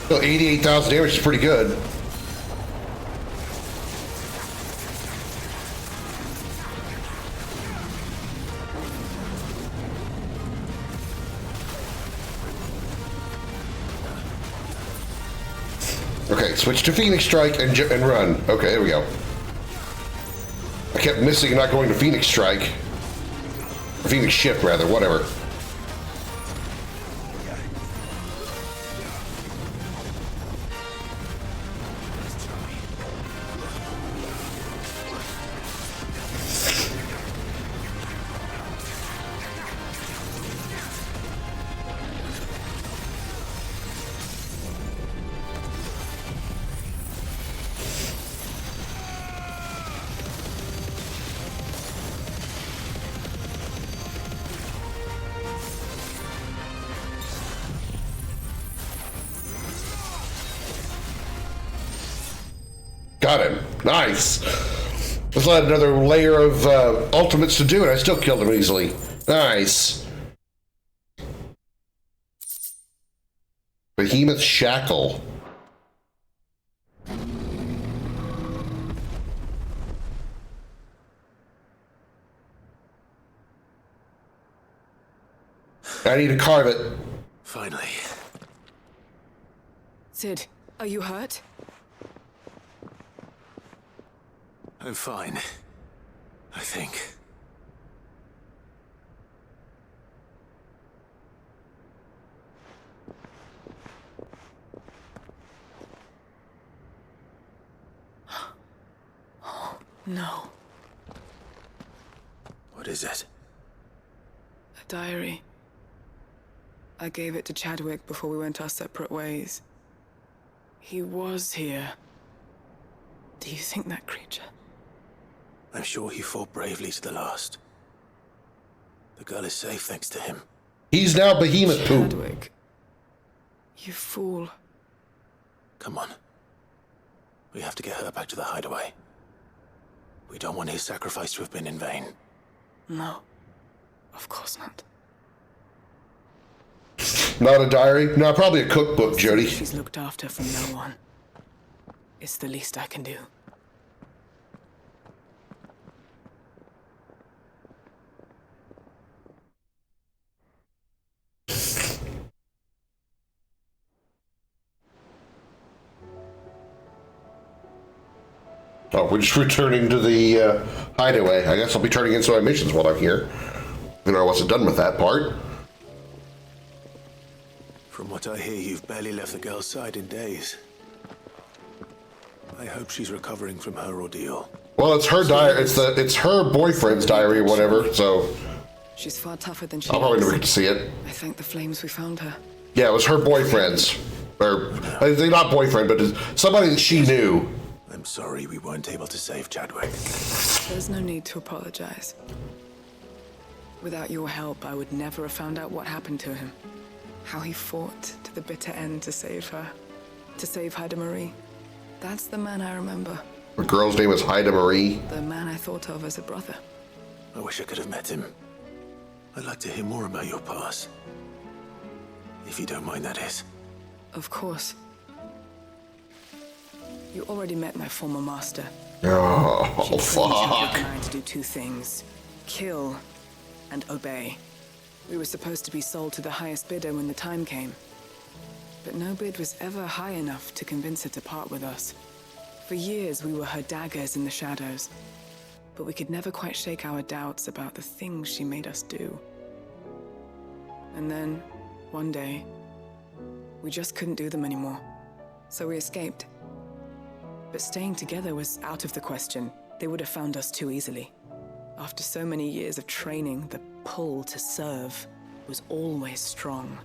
Still 88,000 damage is pretty good. Okay, switch to Phoenix Strike and run. Okay, there we go. I kept missing and not going to Phoenix Strike. Or Phoenix Shift, rather, whatever. Got him. Nice. Let's let another layer of ultimates to do it. I still killed him easily. Nice. Behemoth Shackle. I need to carve it. Finally. Sid, are you hurt? I'm fine. I think. Oh, no. What is it? A diary. I gave it to Chadwick before we went our separate ways. He was here. Do you think that creature? I'm sure he fought bravely to the last. The girl is safe thanks to him. He's now Behemoth Poop. Chadwick. You fool. Come on. We have to get her back to the hideaway. We don't want his sacrifice to have been in vain. No. Of course not. Not a diary? No, probably a cookbook, Jody. She's looked after from no one. It's the least I can do. Oh, we're just returning to the hideaway. I guess I'll be turning in some of my missions while I'm here. You know, I wasn't done with that part. From what I hear, you've barely left the girl's side in days. I hope she's recovering from her ordeal. Well, it's her diary. It's her boyfriend's diary or whatever. So She's far tougher than she I'll probably is. never get to see it. I thank the flames we found her. Yeah, it was her boyfriend's. Or, not boyfriend, but somebody that she knew. I'm sorry we weren't able to save Chadwick. There's no need to apologize. Without your help, I would never have found out what happened to him. How he fought to the bitter end to save her. To save Haida Marie. That's the man I remember. The girl's name was Haida Marie. The man I thought of as a brother. I wish I could have met him. I'd like to hear more about your past. If you don't mind, that is. Of course. You already met my former master. Oh, fuck. Trying to do two things. Kill and obey. We were supposed to be sold to the highest bidder when the time came. But no bid was ever high enough to convince her to part with us. For years, we were her daggers in the shadows. But we could never quite shake our doubts about the things she made us do. And then, one day, we just couldn't do them anymore. So we escaped. But staying together was out of the question. They would have found us too easily. After so many years of training, the pull to serve was always strong.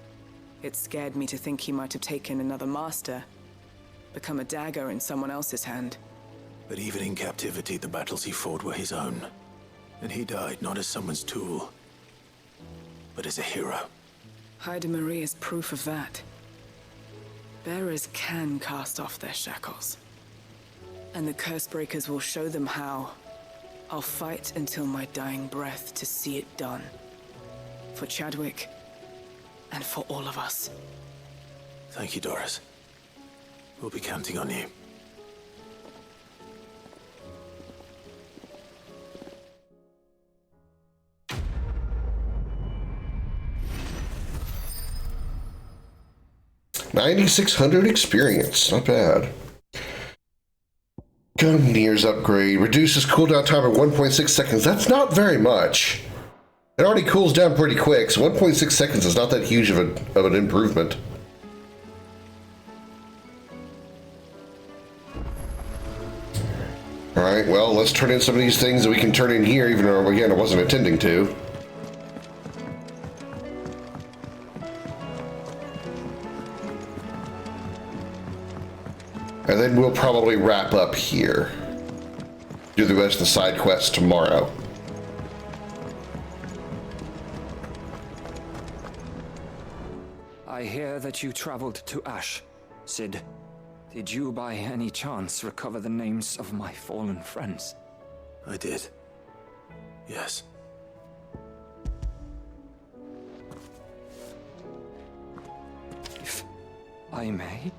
It scared me to think he might have taken another master, become a dagger in someone else's hand. But even in captivity, the battles he fought were his own. And he died not as someone's tool, but as a hero. Haida Marie is proof of that. Bearers can cast off their shackles. And the Cursebreakers will show them how. I'll fight until my dying breath to see it done. For Chadwick, and for all of us. Thank you, Doris. We'll be counting on you. $9,600 experience, not bad. Gunneer's upgrade reduces cooldown time by 1.6 seconds. That's not very much. It already cools down pretty quick, so 1.6 seconds is not that huge of an improvement. All right, well, let's turn in some of these things that we can turn in here, even though, again, I wasn't intending to. And then we'll probably wrap up here. Do the rest of the side quests tomorrow. I hear that you traveled to Ash, Sid. Did you by any chance recover the names of my fallen friends? I did. Yes. If I may?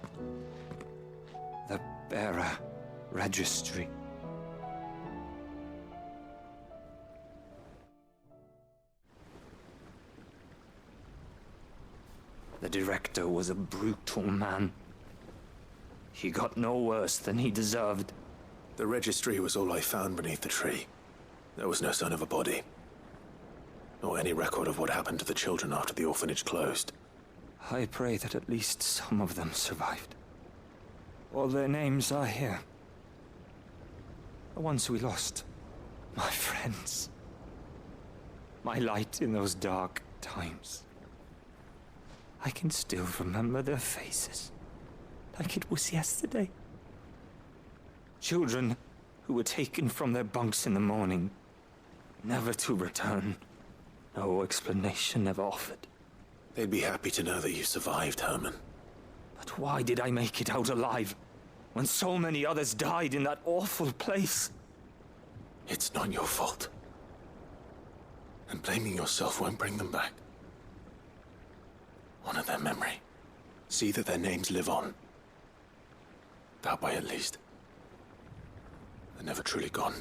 The Bearer Registry. The director was a brutal man. He got no worse than he deserved. The registry was all I found beneath the tree. There was no sign of a body. Nor any record of what happened to the children after the orphanage closed. I pray that at least some of them survived. All their names are here. The ones we lost. My friends. My light in those dark times. I can still remember their faces. Like it was yesterday. Children who were taken from their bunks in the morning, never to return. No explanation ever offered. They'd be happy to know that you survived, Herman. But why did I make it out alive, when so many others died in that awful place? It's not your fault. And blaming yourself won't bring them back. Honor their memory. See that their names live on. That way, at least. They're never truly gone.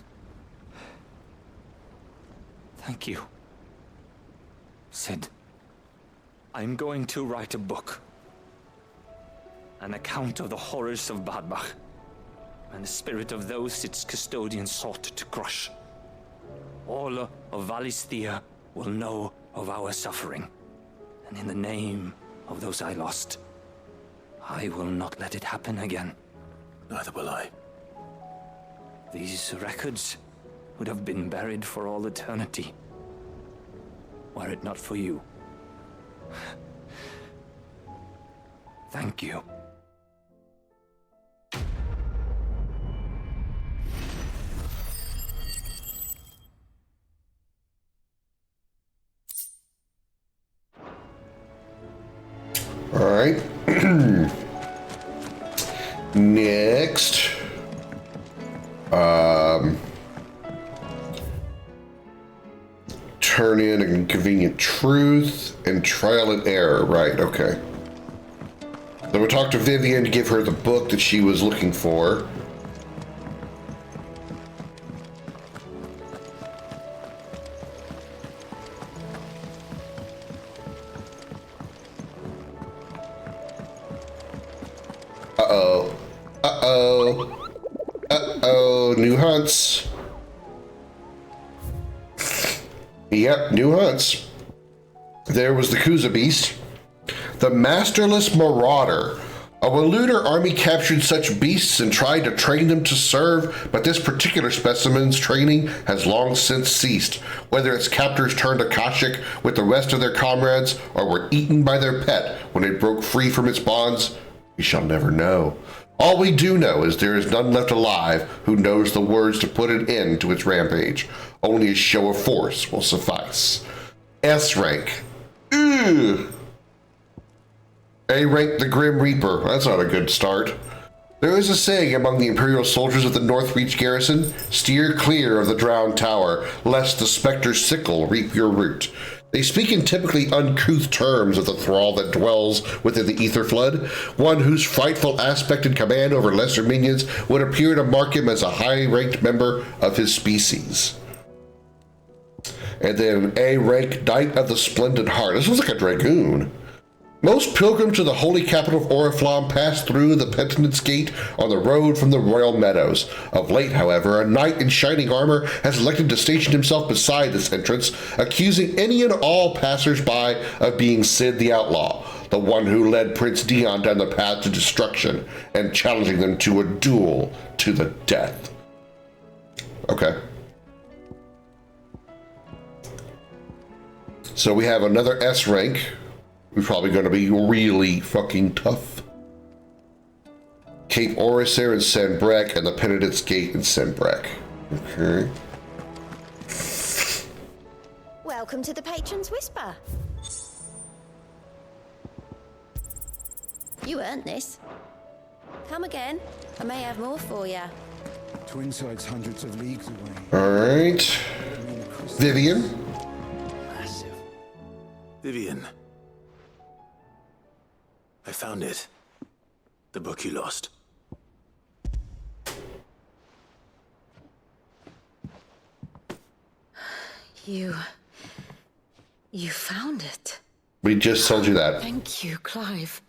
Thank you. Sid, I'm going to write a book. An account of the horrors of Badbach, and the spirit of those its custodians sought to crush. All of Valisthea will know of our suffering, and in the name of those I lost, I will not let it happen again. Neither will I. These records would have been buried for all eternity, were it not for you. Thank you. All right. Next. Turn in a inconvenient truth and trial and error. Right, okay. So we'll talk to Vivian to give her the book that she was looking for. Uh-oh. Uh-oh. Uh-oh. New hunts. Yep, new hunts. There was the Kuza beast. The masterless marauder. A Waluder army captured such beasts and tried to train them to serve, but this particular specimen's training has long since ceased. Whether its captors turned Akashic with the rest of their comrades or were eaten by their pet when it broke free from its bonds, we shall never know. All we do know is there is none left alive who knows the words to put an end to its rampage. Only a show of force will suffice. S rank. Ugh. A rank, the Grim Reaper. That's not a good start. There is a saying among the Imperial soldiers of the Northreach garrison, steer clear of the drowned tower, lest the spectre's sickle reap your root. They speak in typically uncouth terms of the thrall that dwells within the ether flood, one whose frightful aspect and command over lesser minions would appear to mark him as a high-ranked member of his species. And then A rank, Knight of the Splendid Heart. This was like a dragoon. Most pilgrims to the holy capital of Oriflamme pass through the Penitence Gate on the road from the Royal Meadows. Of late, however, a knight in shining armor has elected to station himself beside this entrance, accusing any and all passers-by of being Sid the Outlaw, the one who led Prince Dion down the path to destruction, and challenging them to a duel to the death. Okay. So we have another S rank. We're probably going to be really fucking tough. Cape Orisair in Sanbrek and the Penitence Gate in Sanbrek. Okay. Welcome to the Patron's Whisper. You earned this. Come again. I may have more for you. Twinside's hundreds of leagues away. All right. Vivian. Massive. Vivian. I found it. The book you lost. You found it. We just told you that. Thank you, Clive.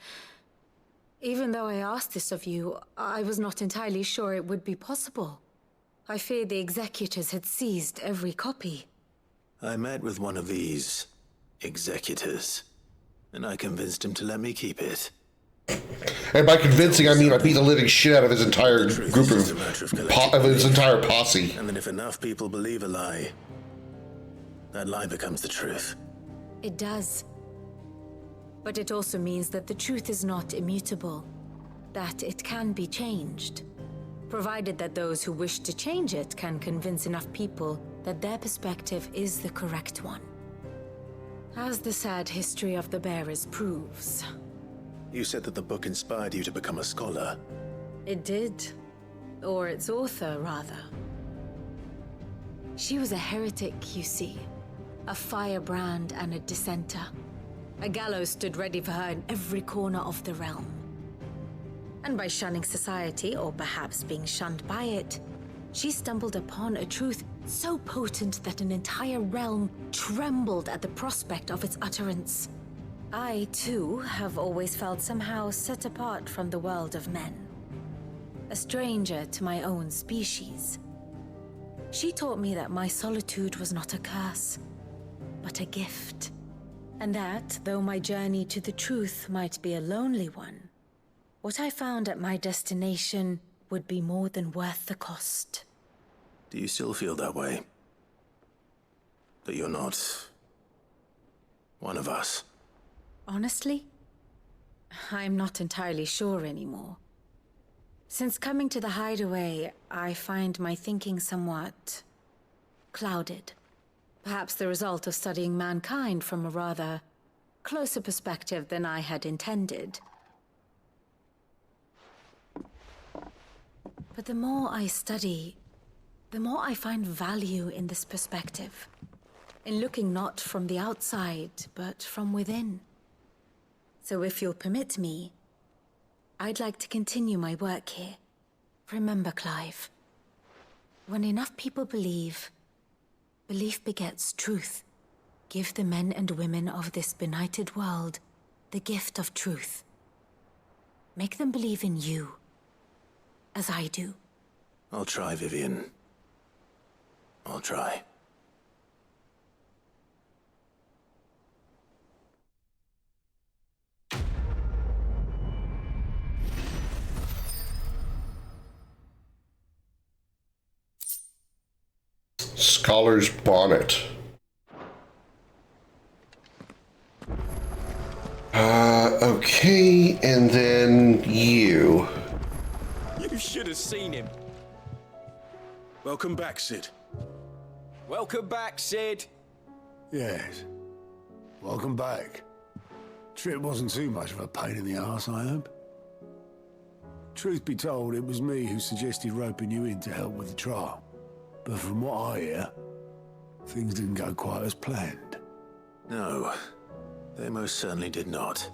Even though I asked this of you, I was not entirely sure it would be possible. I feared the executors had seized every copy. I met with one of these executors, and I convinced him to let me keep it. And by convincing, I mean I beat the living shit out of his entire group of his entire posse. And then if enough people believe a lie, that lie becomes the truth. It does. But it also means that the truth is not immutable, that it can be changed, provided that those who wish to change it can convince enough people that their perspective is the correct one. As the sad history of the bearers proves. You said that the book inspired you to become a scholar. It did. Or its author, rather. She was a heretic, you see. A firebrand and a dissenter. A gallows stood ready for her in every corner of the realm. And by shunning society, or perhaps being shunned by it, she stumbled upon a truth so potent that an entire realm trembled at the prospect of its utterance. I, too, have always felt somehow set apart from the world of men. A stranger to my own species. She taught me that my solitude was not a curse, but a gift. And that, though my journey to the truth might be a lonely one, what I found at my destination would be more than worth the cost. Do you still feel that way? That you're not one of us? Honestly, I'm not entirely sure anymore. Since coming to the hideaway, I find my thinking somewhat clouded. Perhaps the result of studying mankind from a rather closer perspective than I had intended. But the more I study, the more I find value in this perspective. In looking not from the outside, but from within. So if you'll permit me, I'd like to continue my work here. Remember, Clive, when enough people believe, belief begets truth. Give the men and women of this benighted world the gift of truth. Make them believe in you, as I do. I'll try, Vivian. I'll try. Scholar's bonnet. Okay, and then you. You should have seen him. Welcome back, Sid. Welcome back, Sid. Yes. Welcome back. Trip wasn't too much of a pain in the arse, I hope. Truth be told, it was me who suggested roping you in to help with the trial. But from what I hear, things didn't go quite as planned. No, they most certainly did not.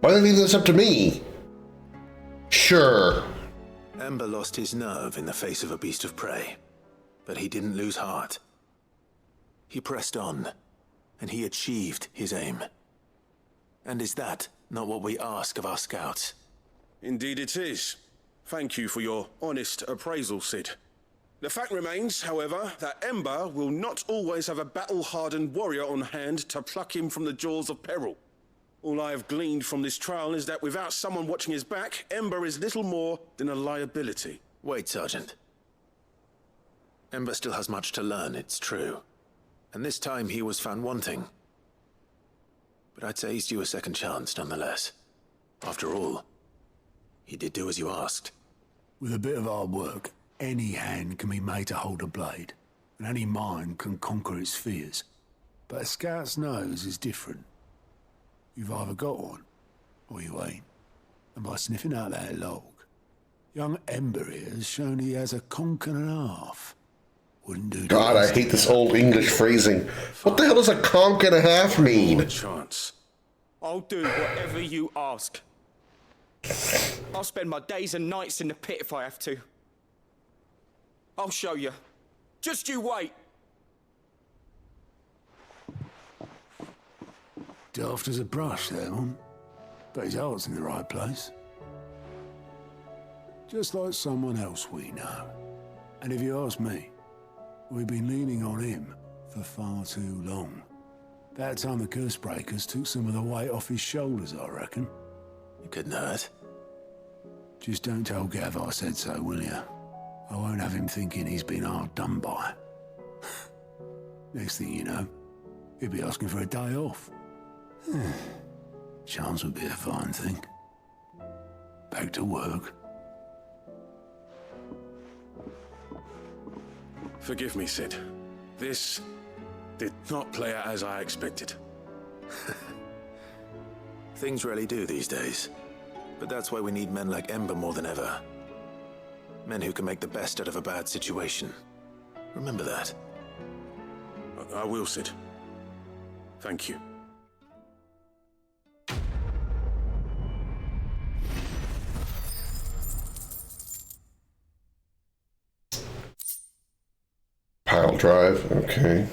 Why do they leave this up to me? Sure. Ember lost his nerve in the face of a beast of prey, but he didn't lose heart. He pressed on, and he achieved his aim. And is that not what we ask of our scouts? Indeed it is. Thank you for your honest appraisal, Sid. The fact remains, however, that Ember will not always have a battle-hardened warrior on hand to pluck him from the jaws of peril. All I have gleaned from this trial is that without someone watching his back, Ember is little more than a liability. Wait, Sergeant. Ember still has much to learn, it's true. And this time he was found wanting. But I'd say he's due a second chance, nonetheless. After all, he did do as you asked. With a bit of hard work, any hand can be made to hold a blade, and any mind can conquer its fears. But a scout's nose is different. You've either got one, or you ain't. And by sniffing out that log, young Ember here has shown he has a conk and a half. Wouldn't do. God, I hate this old English phrasing. What the hell does a conk and a half mean? A chance. I'll do whatever you ask. I'll spend my days and nights in the pit if I have to. I'll show you. Just you wait. Daft as a brush, that one. But his heart's in the right place. Just like someone else we know. And if you ask me, we've been leaning on him for far too long. That time the curse breakers took some of the weight off his shoulders, I reckon. It couldn't hurt. Just don't tell Gav I said so, will you? I won't have him thinking he's been hard done by. Next thing you know, he'll be asking for a day off. Chance would be a fine thing. Back to work. Forgive me, Sid. This did not play out as I expected. Things really do these days. But that's why we need men like Ember more than ever. Men who can make the best out of a bad situation. Remember that. I will, Sid. Thank you. Pile drive, okay.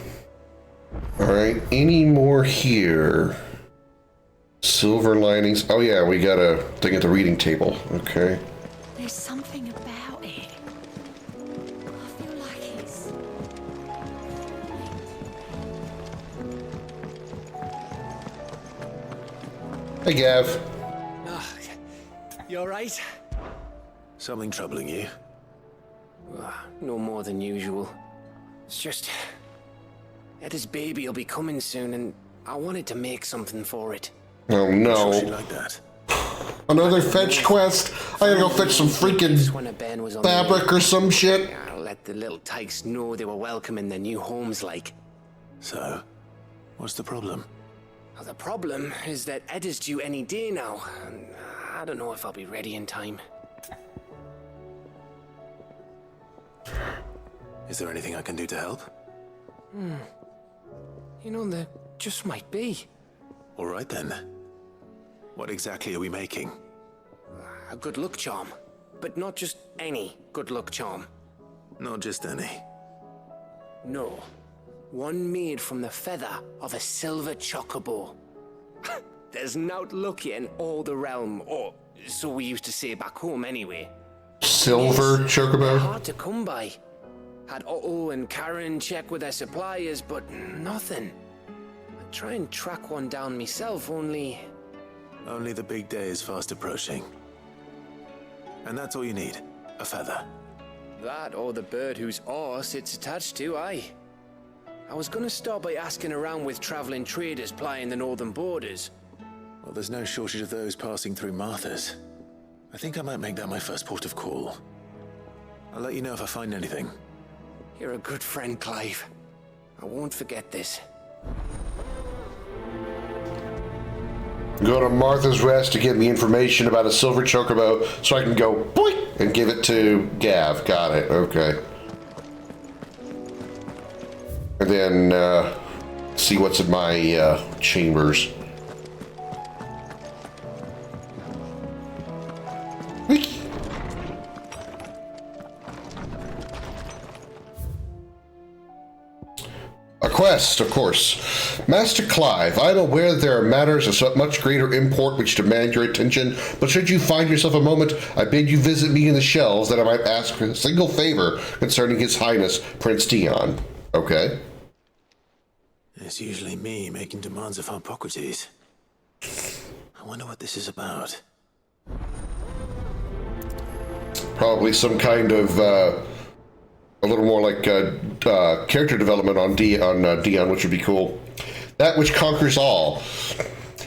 Alright, any more here? Silver linings. Oh yeah, we got a thing at the reading table. Okay. There's something about it. I feel like it's... Hey, Gav. You alright? Something troubling you? No more than usual. It's just... Eda's baby will be coming soon, and I wanted to make something for it. Oh no. Sure she like that. Another fetch quest? I gotta go fetch some freaking fabric or some shit? I'll let the little tykes know they were welcome in their new homes, like. So, what's the problem? Well, the problem is that Eda's due any day now, and I don't know if I'll be ready in time. Is there anything I can do to help? You know, there just might be. All right then. What exactly are we making? A good luck charm. But not just any good luck charm. Not just any. No. One made from the feather of a silver chocobo. There's naught luckier in all the realm, or so we used to say back home anyway. Silver chocobo? Hard to come by. Had Otto and Karen check with their suppliers, but nothing. I try and track one down myself, only... Only the big day is fast approaching. And that's all you need, a feather. That or the bird whose arse it's attached to, aye. I was gonna start by asking around with traveling traders plying the northern borders. Well, there's no shortage of those passing through Martha's. I think I might make that my first port of call. I'll let you know if I find anything. You're a good friend, Clive. I won't forget this. Go to Martha's Rest to get me information about a silver chocobo so I can go boink and give it to Gav. Got it. Okay. And then see what's in my chambers. Whee! A quest, of course. Master Clive, I am aware that there are matters of much greater import which demand your attention, but should you find yourself a moment, I bid you visit me in the shelves that I might ask a single favor concerning His Highness Prince Dion. Okay. It's usually me making demands of Hippocrates. I wonder what this is about. Probably some kind of a little more like character development on Dion, which would be cool. That which conquers all.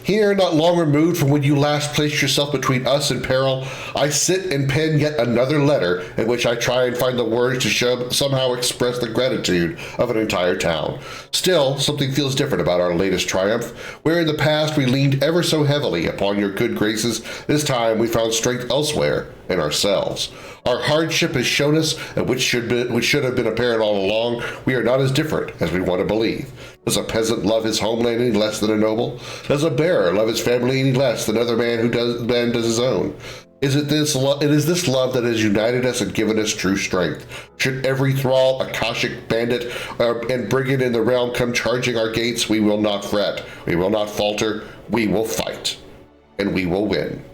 Here, not long removed from when you last placed yourself between us and peril, I sit and pen yet another letter in which I try and find the words to somehow express the gratitude of an entire town. Still, something feels different about our latest triumph. Where in the past we leaned ever so heavily upon your good graces, this time we found strength elsewhere in ourselves. Our hardship has shown us, and which should have been apparent all along, we are not as different as we want to believe. Does a peasant love his homeland any less than a noble? Does a bearer love his family any less than another man does his own? It is this love that has united us and given us true strength. Should every thrall, Akashic bandit, and brigand in the realm come charging our gates, we will not fret, we will not falter, we will fight, and we will win.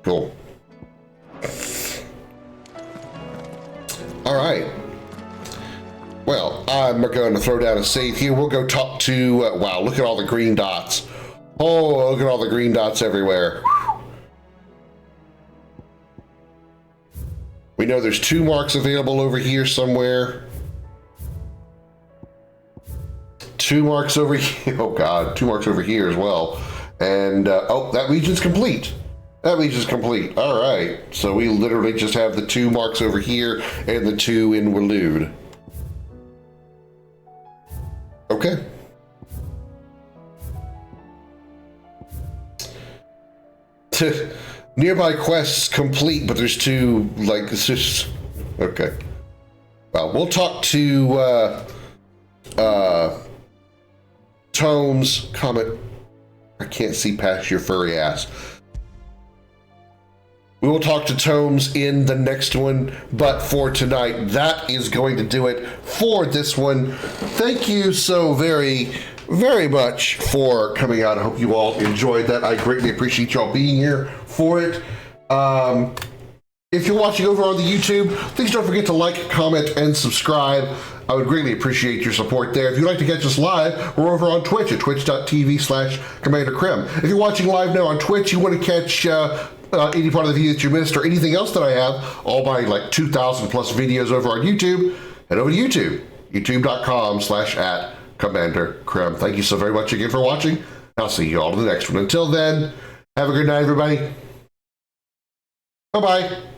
Cool. All right. Well, I'm going to throw down a save here. We'll go talk to, wow, look at all the green dots. Oh, look at all the green dots everywhere. We know there's 2 marks available over here somewhere. 2 marks over here. Oh God, 2 marks over here as well. And, oh, that region's complete. That region's complete. All right. So we literally just have the 2 marks over here and the 2 in Waloed. Okay. Nearby quests complete, but there's 2, like, it's just, okay. Well, we'll talk to, Tomes, Comet. I can't see past your furry ass. We will talk to Tomes in the next one, but for tonight, that is going to do it for this one. Thank you so very, very much for coming out. I hope you all enjoyed that. I greatly appreciate y'all being here for it. If you're watching over on the YouTube, please don't forget to like, comment, and subscribe. I would greatly appreciate your support there. If you'd like to catch us live, we're over on Twitch at twitch.tv/Commander Krim. If you're watching live now on Twitch, you want to catch any part of the video that you missed or anything else that I have, all my like 2,000 plus videos over on YouTube, head over to YouTube, youtube.com/@CommanderKrim. Thank you so very much again for watching. I'll see you all in the next one. Until then, have a good night, everybody. Bye-bye.